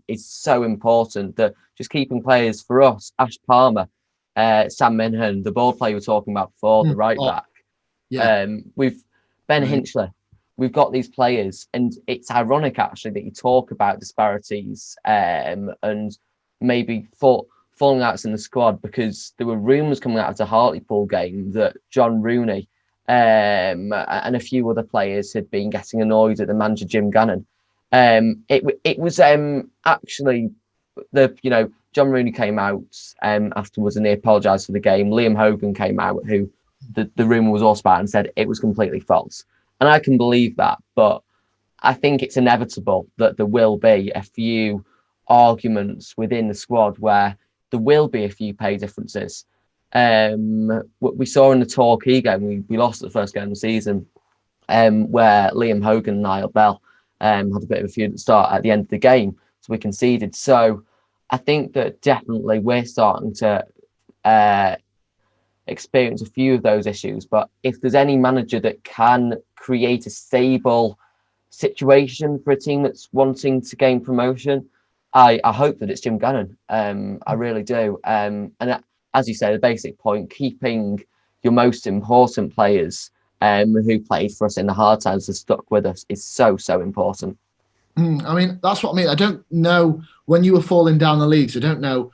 Speaker 1: is so important that just keeping players for us, Ash Palmer, Sam Minhan, the ball player you were talking about before, the right back. Yeah. We've Ben Hinchley. We've got these players, and it's ironic actually that you talk about disparities and maybe falling outs in the squad, because there were rumours coming out of the Hartlepool game that John Rooney and a few other players had been getting annoyed at the manager Jim Gannon. It was actually John Rooney came out afterwards and he apologised for the game. Liam Hogan came out, who the rumour was also about, and said it was completely false. And I can believe that, but I think it's inevitable that there will be a few arguments within the squad where there will be a few pay differences. What we saw in the Torquay game, we lost the first game of the season, where Liam Hogan and Niall Bell had a bit of a feud at the start. At the end of the game, so we conceded. So I think that definitely we're starting to experience a few of those issues. But if there's any manager that can create a stable situation for a team that's wanting to gain promotion, I hope that it's Jim Gannon. I really do. And as you say, the basic point, keeping your most important players who played for us in the hard times and stuck with us is so, so important.
Speaker 4: I mean, that's what I mean. I don't know when you were falling down the leagues. I don't know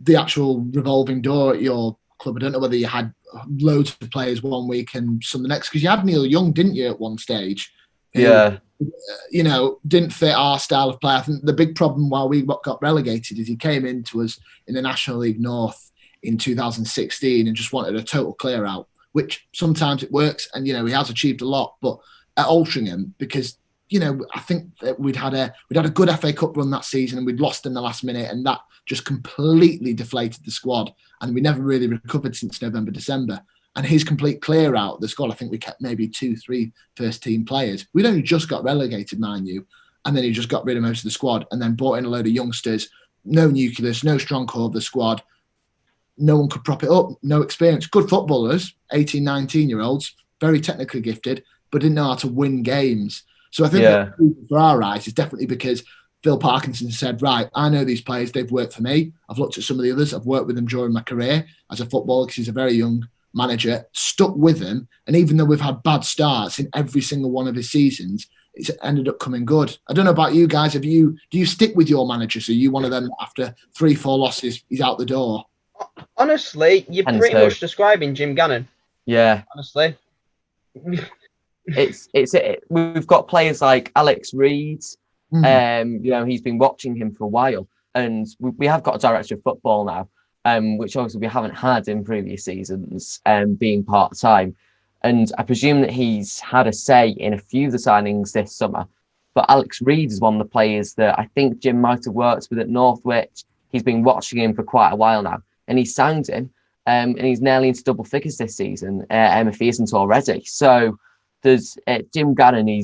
Speaker 4: the actual revolving door at your club. I don't know whether you had loads of players one week and some the next, because you had Neil Young, didn't you, at one stage?
Speaker 1: Yeah.
Speaker 4: Didn't fit our style of play. I think the big problem while we got relegated is he came into us in the National League North in 2016 and just wanted a total clear out, which sometimes it works, and he has achieved a lot. But at Altrincham, because I think that we'd had a good FA Cup run that season and we'd lost in the last minute, and that just completely deflated the squad, and we never really recovered since November, December. And his complete clear out of the squad, I think we kept maybe 2-3 first team players. We'd only just got relegated, mind you, and then he just got rid of most of the squad and then brought in a load of youngsters, no nucleus, no strong core of the squad. No one could prop it up, no experience. Good footballers, 18, 19-year-olds, very technically gifted, but didn't know how to win games. So I think that for our eyes is definitely because Phil Parkinson said, right, I know these players, they've worked for me. I've looked at some of the others. I've worked with them during my career as a footballer, because he's a very young manager, stuck with them. And even though we've had bad starts in every single one of his seasons, it's ended up coming good. I don't know about you guys. Do you stick with your manager? So you one of them after 3-4 losses, he's out the door?
Speaker 2: Honestly, you're pretty much describing Jim Gannon.
Speaker 1: Yeah.
Speaker 2: Honestly.
Speaker 1: We've got players like Alex Reed. He's been watching him for a while, and we have got a director of football now, which obviously we haven't had in previous seasons, being part-time. And I presume that he's had a say in a few of the signings this summer. But Alex Reid is one of the players that I think Jim might have worked with at Northwich. He's been watching him for quite a while now, and he signed him, and he's nearly into double figures this season, if he isn't already. So there's Jim Gannon.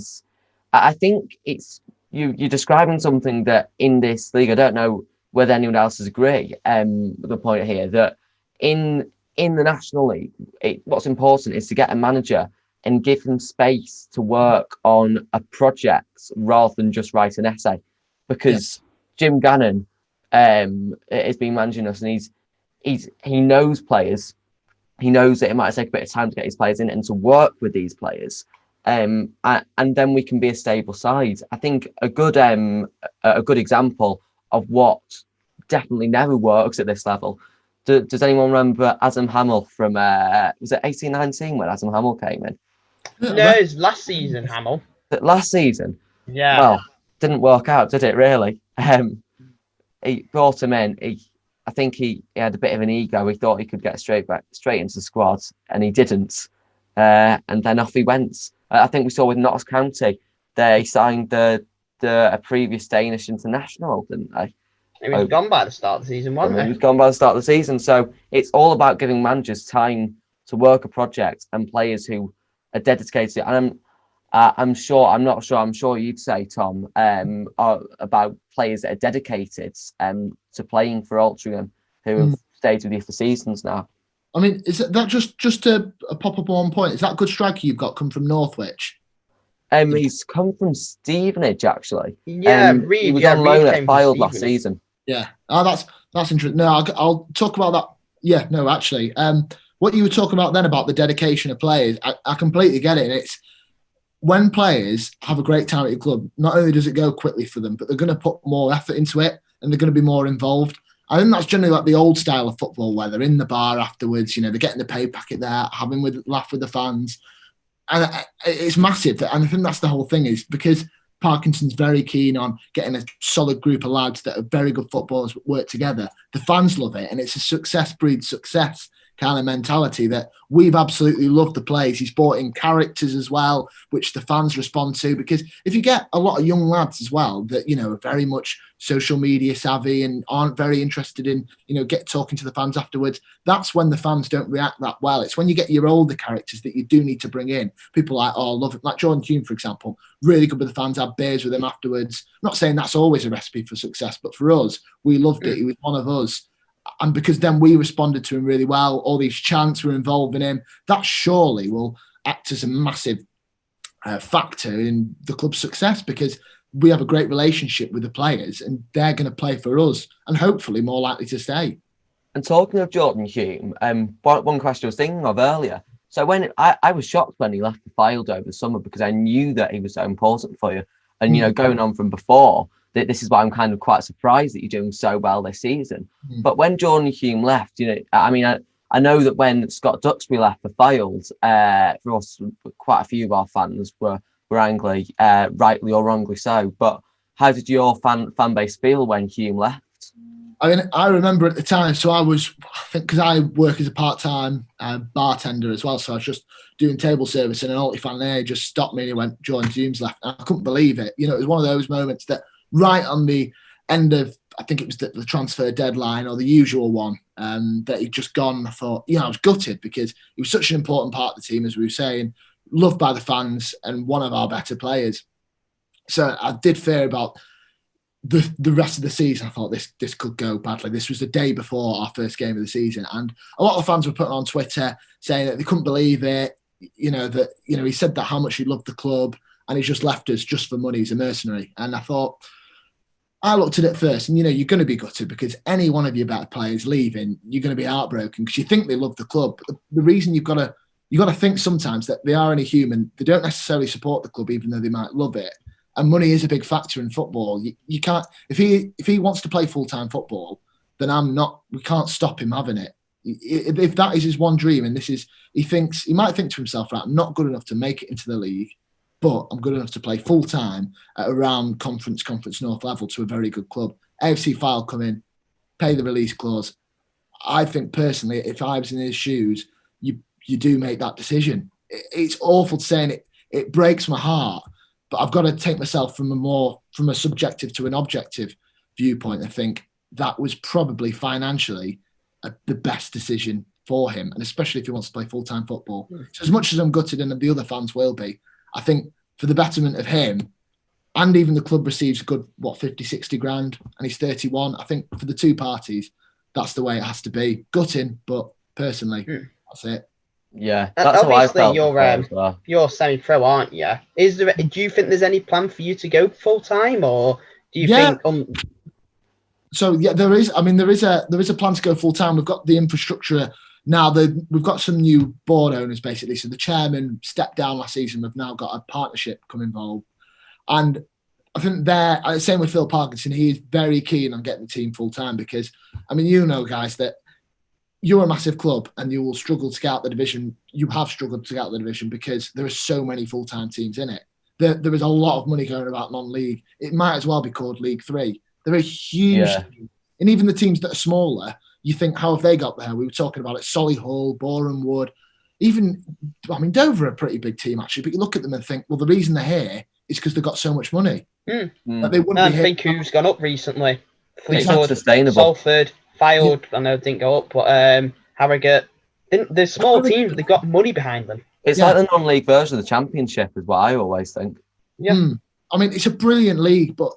Speaker 1: I think it's you're describing something that in this league, I don't know whether anyone else has agree. The point here that in the National League, what's important is to get a manager and give him space to work on a project rather than just write an essay, because Jim Gannon has been managing us, and he knows players. He knows that it might take a bit of time to get his players in and to work with these players, and then we can be a stable side. I think a good example of what definitely never works at this level. Does anyone remember Adam Hamill from was it 18-19 when Adam Hamill came in?
Speaker 2: No, it's last season, Hamill.
Speaker 1: Last season?
Speaker 2: Yeah.
Speaker 1: Well, didn't work out, did it, really? He brought him in. I think he had a bit of an ego. He thought he could get straight into the squad, and he didn't. And then off he went. I think we saw with Notts County, they signed a previous Danish international, didn't they?
Speaker 2: He was gone by the start of the season, wasn't he?
Speaker 1: He was gone by the start of the season. So it's all about giving managers time to work a project and players who are dedicated. And I'm sure you'd say, Tom, about players that are dedicated to playing for Altrincham, who have stayed with you for seasons now.
Speaker 4: I mean, is that just a pop up on point? Is that good striker you've got come from Northwich?
Speaker 1: He's come from Stevenage, actually.
Speaker 2: Yeah, Reid.
Speaker 1: He was on loan at Fylde last season.
Speaker 4: Yeah. Oh, that's interesting. No, I'll talk about that. Yeah, no, actually, what you were talking about then about the dedication of players, I completely get it. And it's when players have a great time at your club, not only does it go quickly for them, but they're going to put more effort into it and they're going to be more involved. I think that's generally like the old style of football, where they're in the bar afterwards, they're getting the pay packet there, having a laugh with the fans. And it's massive. And I think that's the whole thing, is because Parkinson's very keen on getting a solid group of lads that are very good footballers work together. The fans love it, and it's a success breeds success kind of mentality that we've absolutely loved the plays. He's brought in characters as well, which the fans respond to, because if you get a lot of young lads as well that, are very much social media savvy and aren't very interested in, get talking to the fans afterwards, that's when the fans don't react that well. It's when you get your older characters that you do need to bring in. People love it. Like Jordan Hume, for example, really good with the fans, have beers with him afterwards. I'm not saying that's always a recipe for success, but for us, we loved it. He was one of us. And because then we responded to him really well, all these chants were involving him, that surely will act as a massive factor in the club's success, because we have a great relationship with the players and they're going to play for us and hopefully more likely to stay.
Speaker 1: And talking of Jordan Hume, one question I was thinking of earlier. So when I was shocked when he left the Fylde over the summer, because I knew that he was so important for you. And, going on from before, this is why I'm kind of quite surprised that you're doing so well this season. But when Jordan Hume left, I know that when Scott Duxbury left for Fylde, for us, quite a few of our fans were angry, rightly or wrongly so. But how did your fan base feel when Hume left?
Speaker 4: I mean, I remember at the time, so I think because I work as a part-time bartender as well, so I was just doing table service, and an Alty fan there just stopped me and he went, Jordan Hume's left. And I couldn't believe it. It was one of those moments that right on the end of, I think it was the transfer deadline or the usual one, that he'd just gone. I thought, I was gutted, because he was such an important part of the team, as we were saying, loved by the fans and one of our better players. So I did fear about the rest of the season. I thought this could go badly. This was the day before our first game of the season, and a lot of fans were putting on Twitter saying that they couldn't believe it. He said that how much he loved the club and he's just left us just for money. He's a mercenary. And I looked at it first, and you're going to be gutted, because any one of your better players leaving, you're going to be heartbroken because you think they love the club. But the reason you've got to think sometimes that they are only human. They don't necessarily support the club, even though they might love it. And money is a big factor in football. You can't, if he wants to play full-time football, then we can't stop him having it. If that is his one dream, and he might think to himself, right, I'm not good enough to make it into the league, but I'm good enough to play full-time at around Conference North level to a very good club. AFC Fylde come in, pay the release clause. I think personally, if I was in his shoes, you do make that decision. It's awful to say, and it breaks my heart, But I've got to take myself from a subjective to an objective viewpoint. I think that was probably financially the best decision for him, and especially if he wants to play full-time football. So as much as I'm gutted, and the other fans will be, I think for the betterment of him, and even the club receives a good, 50, 60 grand, and he's 31. I think for the two parties, that's the way it has to be. Gutting, but personally, that's it.
Speaker 1: Yeah, that's how I felt.
Speaker 2: You're semi-pro, aren't you? Do you think there's any plan for you to go full-time, or do you think?
Speaker 4: So yeah, there is. I mean, there is a plan to go full-time. We've got the infrastructure now. We've got some new board owners basically. So the chairman stepped down last season. We've now got a partnership come involved. And I think same with Phil Parkinson, he is very keen on getting the team full time because, I mean, guys, that you're a massive club and you will struggle to get out the division. You have struggled to get out the division because there are so many full time teams in it. There is a lot of money going about non-league. It might as well be called League 3. There are huge, and even the teams that are smaller, you think, how have they got there? We were talking about it, Solihull, Boreham Wood, Dover are a pretty big team actually, but you look at them and think, well, the reason they're here is because they've got so much money. They wouldn't
Speaker 2: I think who's gone up recently.
Speaker 1: It's not sustainable.
Speaker 2: Salford, Fylde, I know didn't go up, but Harrogate. They're small teams, but they've got money behind them.
Speaker 1: It's like the non-league version of the Championship, is what I always think.
Speaker 2: Yeah.
Speaker 4: I mean, it's a brilliant league, but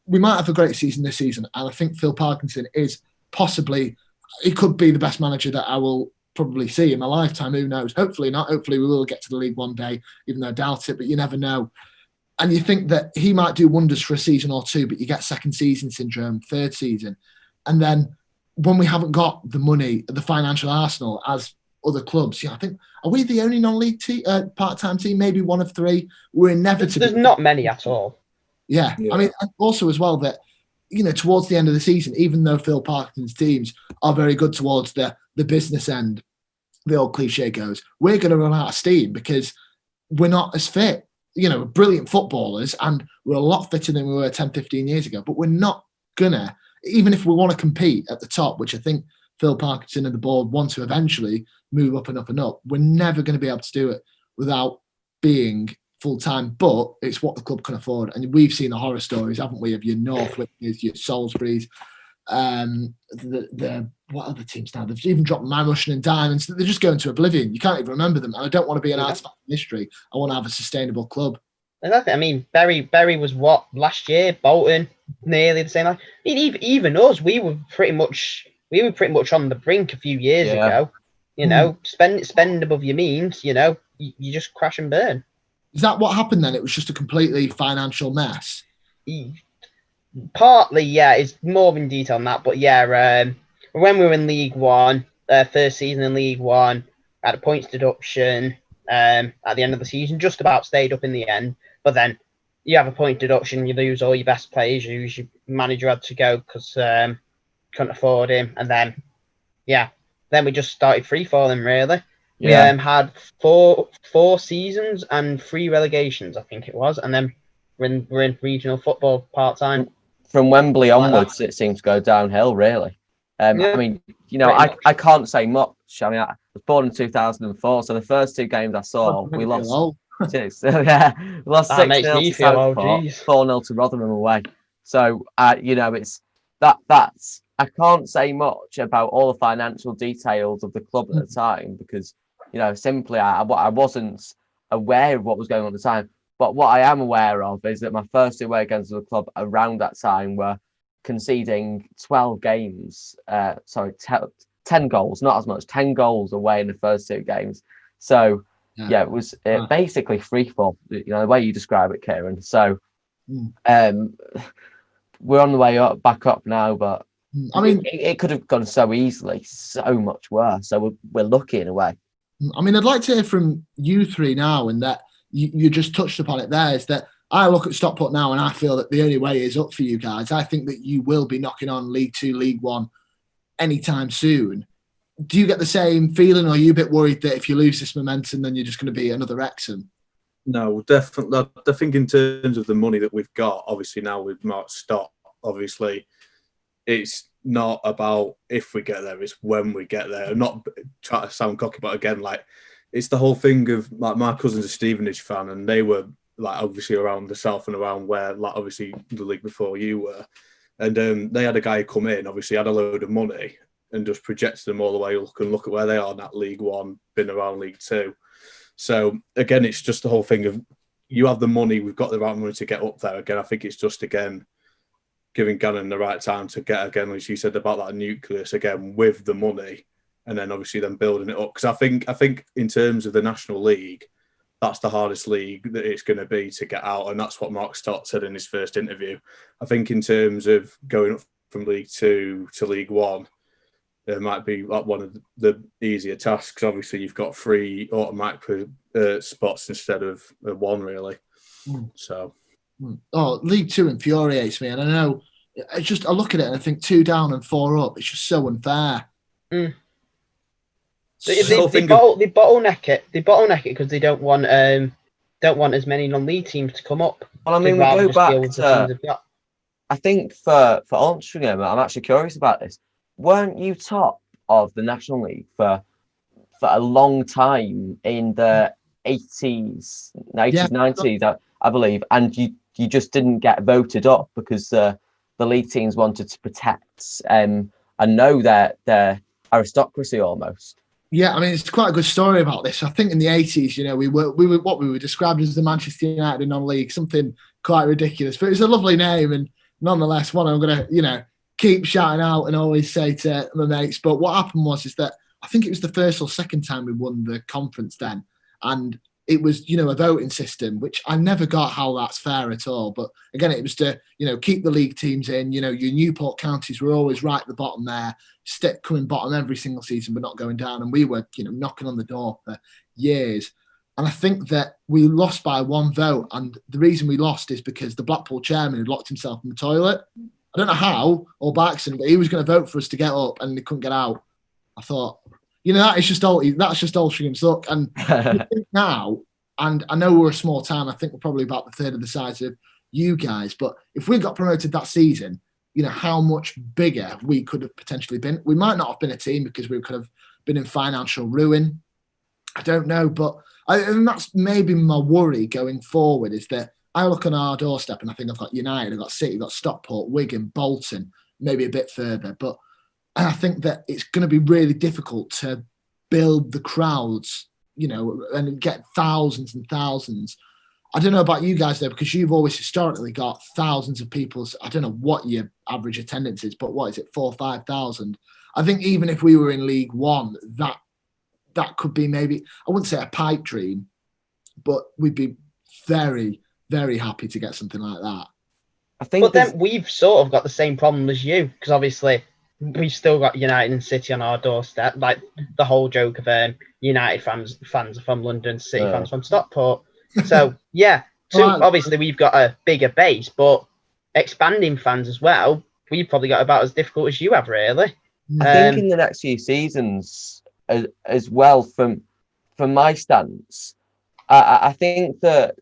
Speaker 4: we might have a great season this season, and I think Phil Parkinson is possibly, he could be the best manager that I will probably see in my lifetime. Who knows? Hopefully not. Hopefully we will get to the league one day, even though I doubt it, but you never know. And you think that he might do wonders for a season or two, but you get second season syndrome, third season. And then when we haven't got the money, the financial arsenal as other clubs, I think, are we the only non-league part-time team? Maybe one of three. We're inevitably...
Speaker 2: There's not many at all.
Speaker 4: Yeah. I mean, also as well that, towards the end of the season, even though Phil Parkinson's teams are very good towards the business end, the old cliche goes, we're going to run out of steam because we're not as fit. Brilliant footballers, and we're a lot fitter than we were 10, 15 years ago, but we're not gonna, even if we want to compete at the top, which I think Phil Parkinson and the board want to eventually move up and up and up, we're never going to be able to do it without being full-time, but it's what the club can afford. And we've seen the horror stories, haven't we, of your Northwicks, your Salisbury's, what other teams now? They've even dropped Man Russian and Diamonds. They're just going to oblivion. You can't even remember them. And I don't want to be an artifact of history. I want to have a sustainable club.
Speaker 2: Exactly. I mean, Bury was what last year? Bolton, nearly the same. I mean, even us, we were pretty much on the brink a few years ago. Spend above your means. You just crash and burn.
Speaker 4: Is that what happened then? It was just a completely financial mess.
Speaker 2: Partly, yeah. It's more in detail on that, but yeah. When we were in League One, first season in League One, had a points deduction at the end of the season, just about stayed up in the end. But then you have a point deduction, you lose all your best players, your manager had to go because couldn't afford him. And then we just started free falling, really. Yeah. We had four seasons and 3 relegations, I think it was. And then we're in regional football part-time.
Speaker 1: From Wembley onwards, it seems to go downhill, really. I mean, I can't say much. I mean, I was born in 2004, so the first 2 games I saw, we lost 2. So, we lost 6-0 to Southport, 4-0 to Rotherham away. So, it's that's I can't say much about all the financial details of the club at the time because, simply I wasn't aware of what was going on at the time. But what I am aware of is that my first 2 away games of the club around that time were conceding 12 games, 10 goals, not as much, 10 goals away in the first 2 games. So, it was basically free fall, the way you describe it, Kieran. So, we're on the way back up now, but I mean, it could have gone so easily, so much worse. So we're lucky in a way.
Speaker 4: I mean, I'd like to hear from you three now, and that you just touched upon it there, is that I look at Stockport now and I feel that the only way is up for you guys. I think that you will be knocking on League 2, League 1 anytime soon. Do you get the same feeling, or are you a bit worried that if you lose this momentum, then you're just going to be another Wrexham?
Speaker 3: No, definitely. I think in terms of the money that we've got, obviously now with Mark Stott, obviously it's not about if we get there, it's when we get there. I'm not trying to sound cocky, but again, like, it's the whole thing of, like, my cousin's a Stevenage fan, and they were like obviously around the south and around where, like obviously the league before you were, and they had a guy come in, obviously had a load of money and just projected them all the way up and look at where they are now, League One, been around League Two. So again, it's just the whole thing of you have the money, we've got the right money to get up there. Again, I think it's just again giving Gannon the right time to get, again, as you said about that nucleus again with the money, and then obviously then building it up. Because I think in terms of the National League, that's the hardest league that it's going to be to get out, and that's what Mark Stott said in his first interview. I think in terms of going up from League Two to League One, it might be like one of the easier tasks. Obviously, you've got 3 automatic spots instead of 1, really. So,
Speaker 4: League Two infuriates me, and I know it's just I look at it and I think 2 down and 4 up. It's just so unfair.
Speaker 2: They bottleneck it. They bottleneck it because they don't want as many non-league teams to come up.
Speaker 1: Well, I mean, we go back to. I think for Altrincham, I'm actually curious about this. Weren't you top of the National League for a long time in the 80s, 90s, I believe, and you just didn't get voted up because the league teams wanted to protect and know their aristocracy almost.
Speaker 4: Yeah, I mean, it's quite a good story about this. I think in the 80s, we were what we were described as the Manchester United non-league, something quite ridiculous, but it's a lovely name, and nonetheless, one I'm going to, keep shouting out and always say to my mates. But what happened was that I think it was the first or second time we won the conference then, and it was, a voting system, which I never got how that's fair at all. But again, it was to, keep the league teams in. Your Newport counties were always right at the bottom there, coming bottom every single season, but not going down. And we were, knocking on the door for years. And I think that we lost by 1 vote. And the reason we lost is because the Blackpool chairman had locked himself in the toilet. I don't know how or by accident, but he was going to vote for us to get up and they couldn't get out. I thought, that's just Altringham's luck. And now, and I know we're a small town, I think we're probably about the third of the size of you guys, but if we got promoted that season, how much bigger we could have potentially been. We might not have been a team because we could have been in financial ruin. I don't know, but and that's maybe my worry going forward is that I look on our doorstep and I think I've got United, I've got City, I've got Stockport, Wigan, Bolton, maybe a bit further. But I think that it's going to be really difficult to build the crowds, and get thousands and thousands. I don't know about you guys though, because you've always historically got thousands of people. I don't know what your average attendance is, but what is it, 4,000 or 5,000? I think even if we were in League One, that could be maybe, I wouldn't say a pipe dream, but we'd be very, very happy to get something like that.
Speaker 1: I think,
Speaker 2: but then we've sort of got the same problem as you, because obviously we've still got United and City on our doorstep. Like the whole joke of United fans are from London, City fans from Stockport. So obviously we've got a bigger base, but expanding fans as well, we've probably got about as difficult as you have, really.
Speaker 1: I think in the next few seasons, as well, from my stance, I think that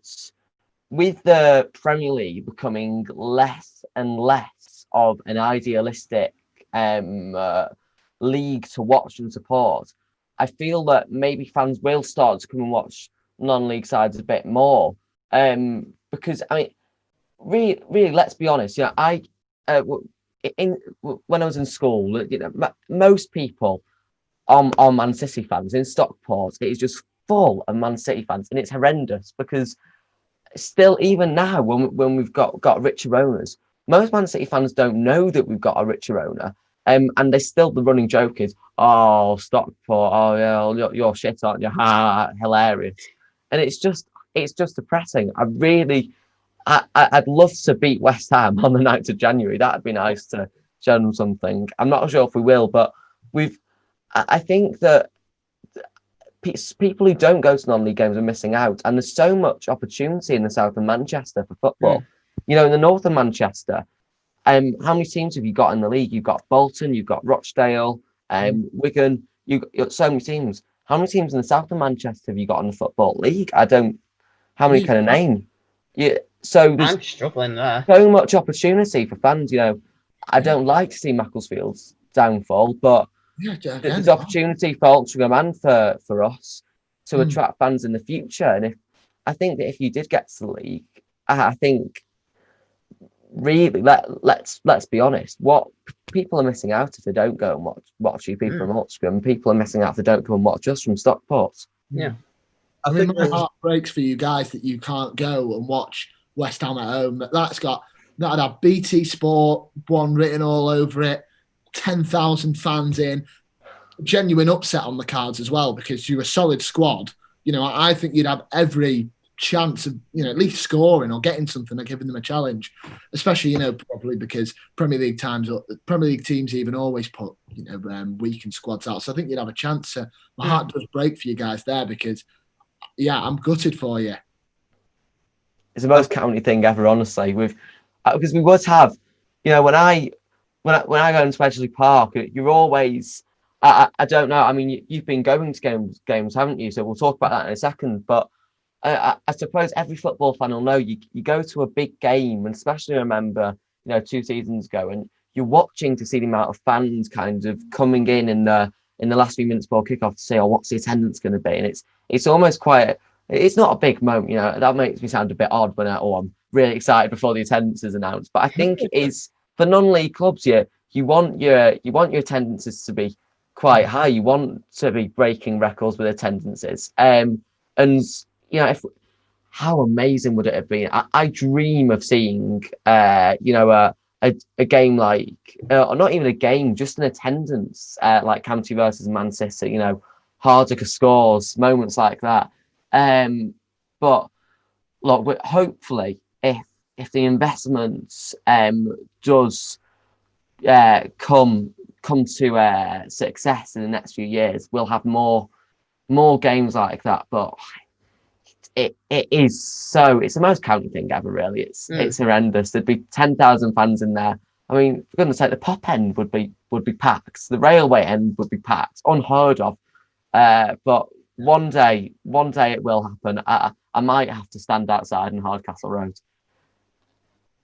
Speaker 1: with the Premier League becoming less and less of an idealistic league to watch and support, I feel that maybe fans will start to come and watch non-league sides a bit more. Because I mean, really, let's be honest. When I was in school, most people are Man City fans. In Stockport, it is just full of Man City fans, and it's horrendous because still, even now, when we've got richer owners, most Man City fans don't know that we've got a richer owner. And there's still the running joke is, oh, Stockport, oh yeah, you're shit, aren't you? Ha, hilarious. And it's just depressing. I'd love to beat West Ham on the 9th of January. That'd be nice to show them something. I'm not sure if we will, but I think that people who don't go to non-league games are missing out. And there's so much opportunity in the south of Manchester for football. In the north of Manchester, how many teams have you got in the league? You've got Bolton, you've got Rochdale, Wigan. You've got so many teams. How many teams in the south of Manchester have you got in the Football League? How many can I name? Yeah, so
Speaker 2: I'm struggling there.
Speaker 1: So much opportunity for fans. I don't like to see Macclesfield's downfall, but there's opportunity for Altrincham and for us to attract fans in the future. And I think that if you did get to the league, I think really let's be honest, what people are missing out if they don't go and watch you people from Hotspur, people are missing out if they don't go and watch us from Stockport.
Speaker 2: Yeah.
Speaker 4: I mean, my heart breaks for you guys that you can't go and watch West Ham at home. That'd have BT Sport one written all over it, 10,000 fans in, genuine upset on the cards as well, because you're a solid squad. You know, I think you'd have every chance of, you know, at least scoring or getting something or giving them a challenge, especially, you know, probably because Premier League teams even always put, you know, weakened squads out. So I think you'd have a chance. My heart does break for you guys there because, yeah, I'm gutted for you.
Speaker 1: It's the most county thing ever, honestly. Because we would have, you know, when I go into Wedgley Park, you're always, I don't know. I mean, you've been going to games, haven't you? So we'll talk about that in a second. But I suppose every football fan will know you go to a big game, and especially remember, you know, 2 seasons ago, and you're watching to see the amount of fans kind of coming in the last few minutes before kickoff to say, oh, what's the attendance going to be? And it's almost quite. It's not a big moment, you know. That makes me sound a bit odd when I'm really excited before the attendance is announced. But I think it is for non-league clubs. You want your attendances to be quite high. You want to be breaking records with attendances. And you know, how amazing would it have been? I dream of seeing, you know, a game like, or not even a game, just an attendance like County versus Man City. You know, Hardaker scores, moments like that. But look, hopefully, if the investments does come to success in the next few years, we'll have more games like that. But it is so, it's the most county thing ever, really. It's horrendous. There'd be 10,000 fans in there. I mean, for goodness sake, the pop end would be packed. The railway end would be packed. Unheard of. But one day it will happen. I might have to stand outside in Hardcastle Road.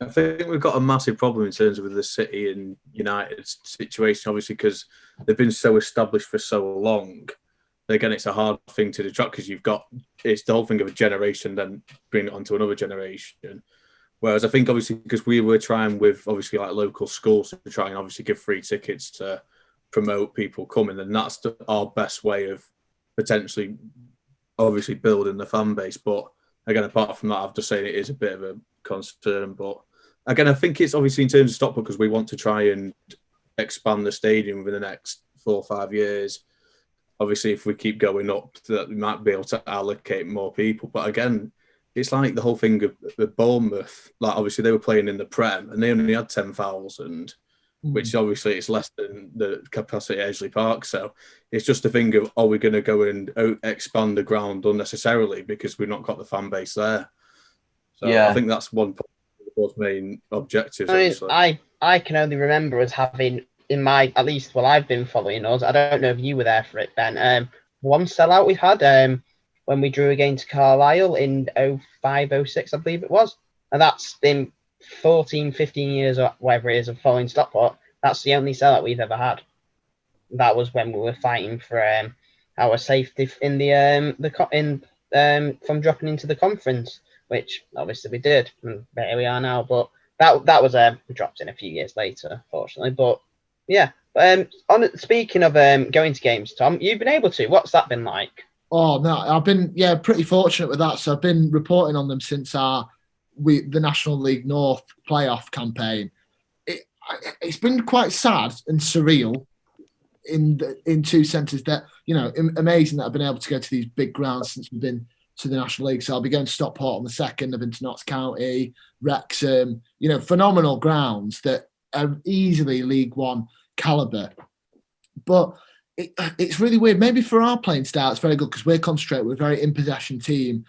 Speaker 3: I think we've got a massive problem in terms of the City and United's situation, obviously, because they've been so established for so long. Again, it's a hard thing to detract because it's the whole thing of a generation, then bring it onto another generation. Whereas I think, obviously, because we were trying with, obviously, like local schools to try and obviously give free tickets to promote people coming, and that's our best way of potentially, obviously, building the fan base. But again, apart from that, I've just saying it is a bit of a concern. But again, I think it's obviously in terms of Stockport because we want to try and expand the stadium within the next 4 or 5 years. Obviously, if we keep going up, that we might be able to allocate more people. But again, it's like the whole thing of Bournemouth. Like, obviously, they were playing in the Prem and they only had 10,000, which obviously is less than the capacity at Edgeley Park. So it's just a thing of, are we going to go and expand the ground unnecessarily because we've not got the fan base there? So yeah. I think that's one of the main objectives.
Speaker 2: I can only remember us having, in my, at least while I've been following us, I don't know if you were there for it, Ben, one sellout we've had when we drew against Carlisle in 05-06, I believe it was. And that's been 14, 15 years or whatever it is of following Stockport. That's the only sellout we've ever had. That was when we were fighting for our safety in from dropping into the conference, which obviously we did. And here we are now. But that was dropped in a few years later, fortunately. But yeah, speaking of going to games, Tom, you've been able to. What's that been like?
Speaker 4: Oh no, I've been pretty fortunate with that. So I've been reporting on them since the National League North playoff campaign. It's been quite sad and surreal in two senses. That, you know, amazing that I've been able to go to these big grounds since we've been to the National League. So I'll be going to Stockport on the 2nd. I've been to Notts County, Wrexham. You know, phenomenal grounds that are easily League One calibre. But it's really weird. Maybe for our playing style, it's very good because we're concentrated. We're a very in-possession team.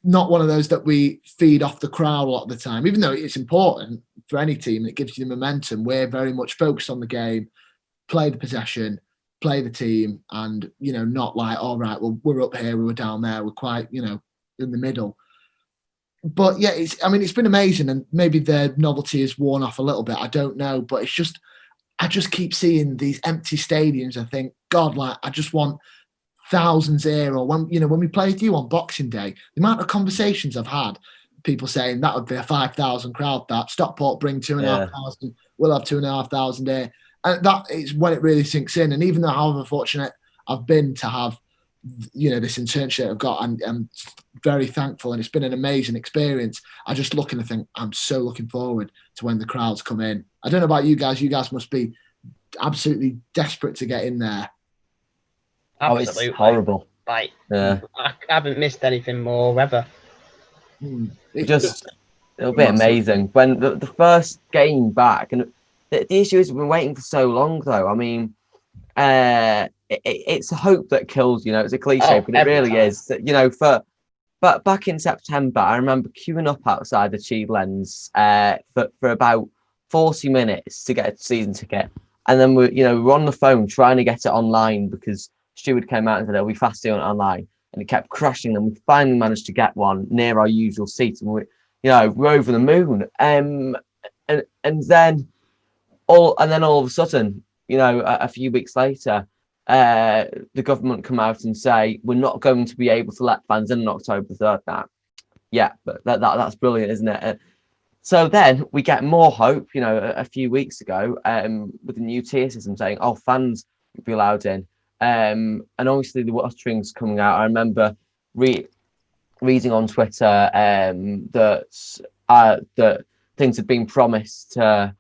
Speaker 4: Not one of those that we feed off the crowd a lot of the time, even though it's important for any team. It gives you the momentum. We're very much focused on the game, play the possession, play the team, and, you know, not like, all right, well, we're up here, we're down there. We're quite, you know, in the middle. But yeah, it's been amazing, and maybe the novelty has worn off a little bit. I don't know, but it's just, I just keep seeing these empty stadiums. I think, God, like, I just want thousands here, or when we played you on Boxing Day, the amount of conversations I've had, people saying that would be a 5,000 crowd. That Stockport bring 2,500, we'll have 2,500 here, and that is when it really sinks in. And even though however fortunate I've been to have, this internship I've got, and I'm very thankful, and it's been an amazing experience. I just look and I think I'm so looking forward to when the crowds come in. I don't know about you guys. You guys must be absolutely desperate to get in there.
Speaker 2: Absolutely.
Speaker 1: It's horrible.
Speaker 2: Like,
Speaker 1: yeah.
Speaker 2: I haven't missed anything more ever.
Speaker 1: It'll be amazing when the first game back. And the issue is we've been waiting for so long, though. I mean, it's a hope that kills. It's a cliche, but it really is. But back in September, I remember queuing up outside the Cheadle Ends for about 40 minutes to get a season ticket, and then we're on the phone trying to get it online because Steward came out and said it'll be fast doing it online, and it kept crashing. And we finally managed to get one near our usual seat, and we're over the moon. And then all of a sudden, a few weeks later, the government come out and say we're not going to be able to let fans in on October 3rd now. Yeah, but that's brilliant, isn't it? So then we get more hope, a few weeks ago, with the new tier system saying, fans will be allowed in. And obviously the watering's coming out. I remember reading on Twitter that things had been promised to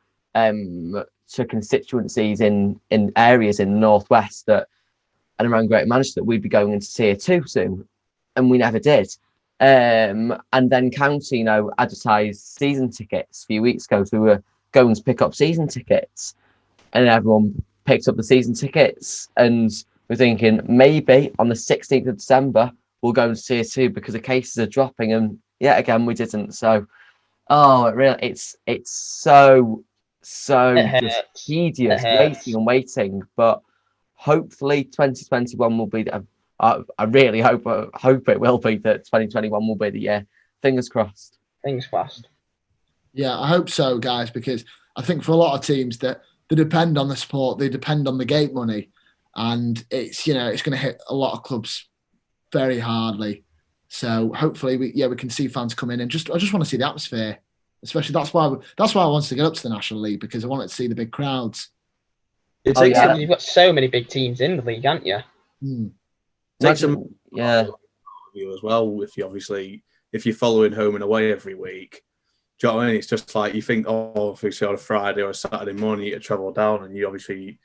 Speaker 1: constituencies in areas in the northwest and around Greater Manchester that we'd be going into tier 2 soon, and we never did. And then County, advertised season tickets a few weeks ago, so we were going to pick up season tickets, and everyone picked up the season tickets, and we're thinking maybe on the 16th of December we'll go into tier 2 because the cases are dropping, and yet again we didn't. So it's so just tedious waiting, but hopefully 2021 will be I really hope it will be that 2021 will be the year. Fingers crossed.
Speaker 2: Fingers crossed.
Speaker 4: Yeah, I hope so, guys, because I think for a lot of teams that they depend on the support, they depend on the gate money, and it's it's going to hit a lot of clubs very hardly. So hopefully we can see fans come in, and I just want to see the atmosphere. Especially that's why I wanted to get up to the National League, because I wanted to see the big crowds.
Speaker 2: You've got so many big teams in the league, haven't you?
Speaker 3: Takes as well. If you're following home and away every week, do you know what I mean? It's just like you think, obviously on a Friday or a Saturday morning you travel down, and you obviously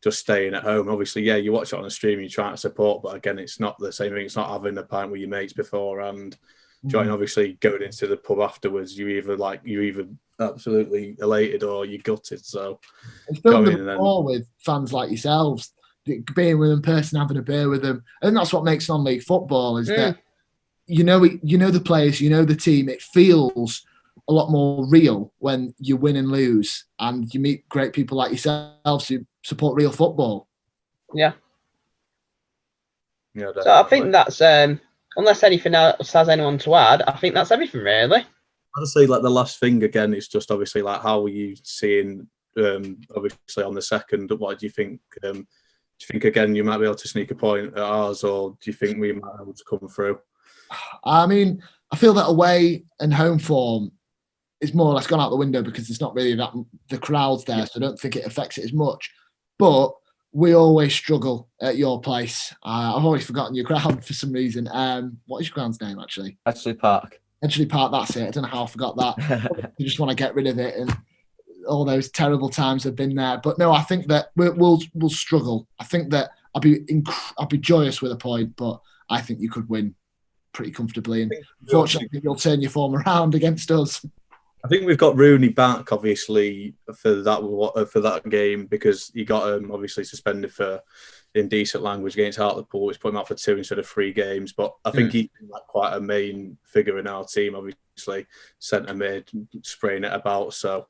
Speaker 3: just staying at home. Obviously, you watch it on the stream, you're trying to support, but again, it's not the same thing. It's not having a pint with your mates beforehand. Join, obviously, going into the pub afterwards, you're either absolutely elated or you're gutted. So
Speaker 4: it's building more with fans like yourselves, being with them in person, having a beer with them, and that's what makes non-league football is that the players, the team. It feels a lot more real when you win and lose, and you meet great people like yourselves who support real football.
Speaker 2: Yeah. So I think that's unless anything else has anyone to add, I think that's everything really.
Speaker 3: I'd say the last thing again is just obviously how are you seeing obviously on the second? What do you think? Do you think again you might be able to sneak a point at ours, or do you think we might be able to come through?
Speaker 4: I mean, I feel that away and home form is more or less gone out the window because there's not really the crowds there, so I don't think it affects it as much. But we always struggle at your place. I've always forgotten your ground for some reason. What is your ground's name, actually?
Speaker 1: Edgeley Park.
Speaker 4: Edgeley Park, that's it. I don't know how I forgot that. You just want to get rid of it, and all those terrible times have been there. But no, I think that we'll struggle. I think that I'll be joyous with a point, but I think you could win pretty comfortably. And fortunately, you'll turn your form around against us.
Speaker 3: I think we've got Rooney back, obviously, for that game, because he got obviously suspended for indecent language against Hartlepool, which put him out for 2 instead of 3 games. But I think he's quite a main figure in our team, obviously, centre mid, spraying it about. So,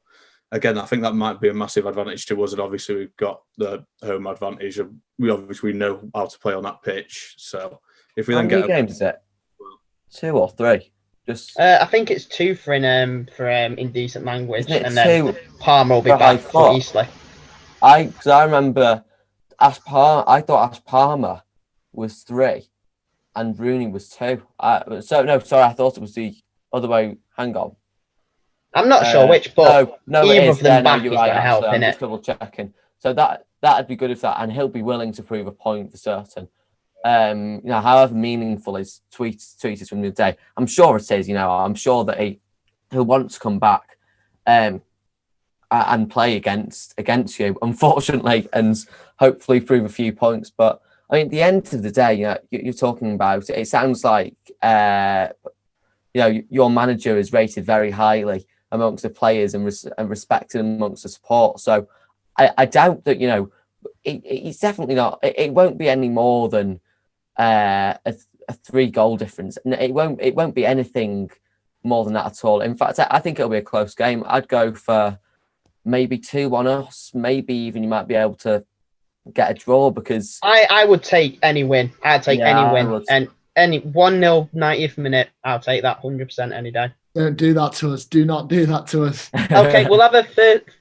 Speaker 3: again, I think that might be a massive advantage to us. And obviously, we've got the home advantage. We obviously know how to play on that pitch. So, if we then get...
Speaker 1: How many games is it? 2 or 3?
Speaker 2: I think it's 2 for indecent language, and then
Speaker 1: 2?
Speaker 2: Palmer will be back for Eastleigh.
Speaker 1: Because I remember I thought Ash Palmer was 3 and Rooney was 2. I thought it was the other way. Hang on.
Speaker 2: I'm not sure which, but
Speaker 1: no,
Speaker 2: either
Speaker 1: it is.
Speaker 2: of them back
Speaker 1: you're
Speaker 2: is
Speaker 1: right.
Speaker 2: going to help,
Speaker 1: I'm
Speaker 2: innit?
Speaker 1: just double checking. So that'd be good if that, and he'll be willing to prove a point for certain. However meaningful his tweet is from the day, I'm sure it is. I'm sure that he'll want to come back, and play against you, unfortunately, and hopefully prove a few points. But I mean, at the end of the day, you're talking about. It sounds like your manager is rated very highly amongst the players and respected amongst the support. So I doubt that it's definitely not. It won't be any more than a 3-goal difference, and it won't be anything more than that at all. In fact, I think it'll be a close game. I'd go for maybe 2-1 us. Maybe even you might be able to get a draw, because
Speaker 2: I would take any win. I'd take any win, and any 1-0 90th minute. I'll take that 100% any day.
Speaker 4: Don't do that to us. Do not do that to us.
Speaker 2: Okay, we'll have a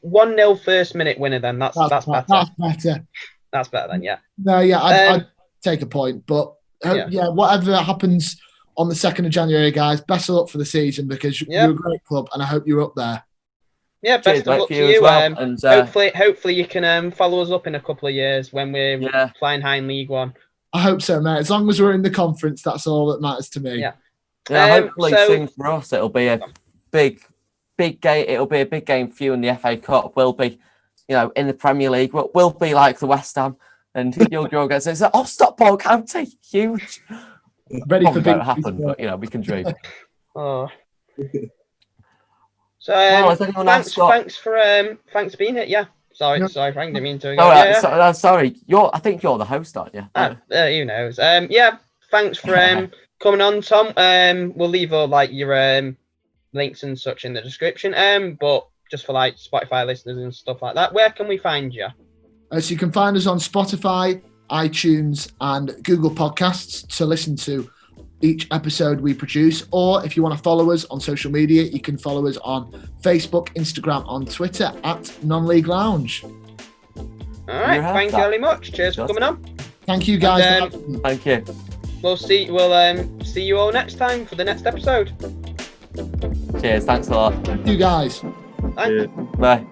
Speaker 2: 1-0 first minute winner then. That's better.
Speaker 4: That's better.
Speaker 2: That's better then, yeah.
Speaker 4: No, yeah, I'd take a point. But whatever happens on the 2nd of January, guys, best of luck for the season, because you're a great club and I hope you're up there.
Speaker 2: Yeah, best of luck to you. Well. And hopefully you can follow us up in a couple of years when we're flying high in League One.
Speaker 4: I hope so, mate. As long as we're in the conference, that's all that matters to me.
Speaker 2: Yeah.
Speaker 1: Hopefully soon for us it'll be a big game. It'll be a big game for you in the FA Cup. We'll be, in the Premier League. We'll be like the West Ham, and you'll draw against it. Oh, Stockport County, huge.
Speaker 4: Ready
Speaker 1: Probably
Speaker 4: for
Speaker 1: won't happen, but we can dream.
Speaker 2: Oh. So thanks for being here. Yeah. Sorry, Frank, didn't mean to.
Speaker 1: Sorry. I think you're the host, aren't you?
Speaker 2: Who knows? Thanks for coming on, Tom. We'll leave all your links and such in the description. But just for Spotify listeners and stuff like that, where can we find you?
Speaker 4: So you can find us on Spotify, iTunes, and Google Podcasts to listen to each episode we produce. Or if you want to follow us on social media, you can follow us on Facebook, Instagram, on Twitter at NonLeagueLounge.
Speaker 2: All right, thank you very much. Cheers for coming on.
Speaker 4: Thank you, guys.
Speaker 1: Thank you.
Speaker 2: We'll see you all next time for the next episode.
Speaker 1: Cheers. Thanks a lot.
Speaker 4: Thank you, guys.
Speaker 2: Bye.
Speaker 1: Bye.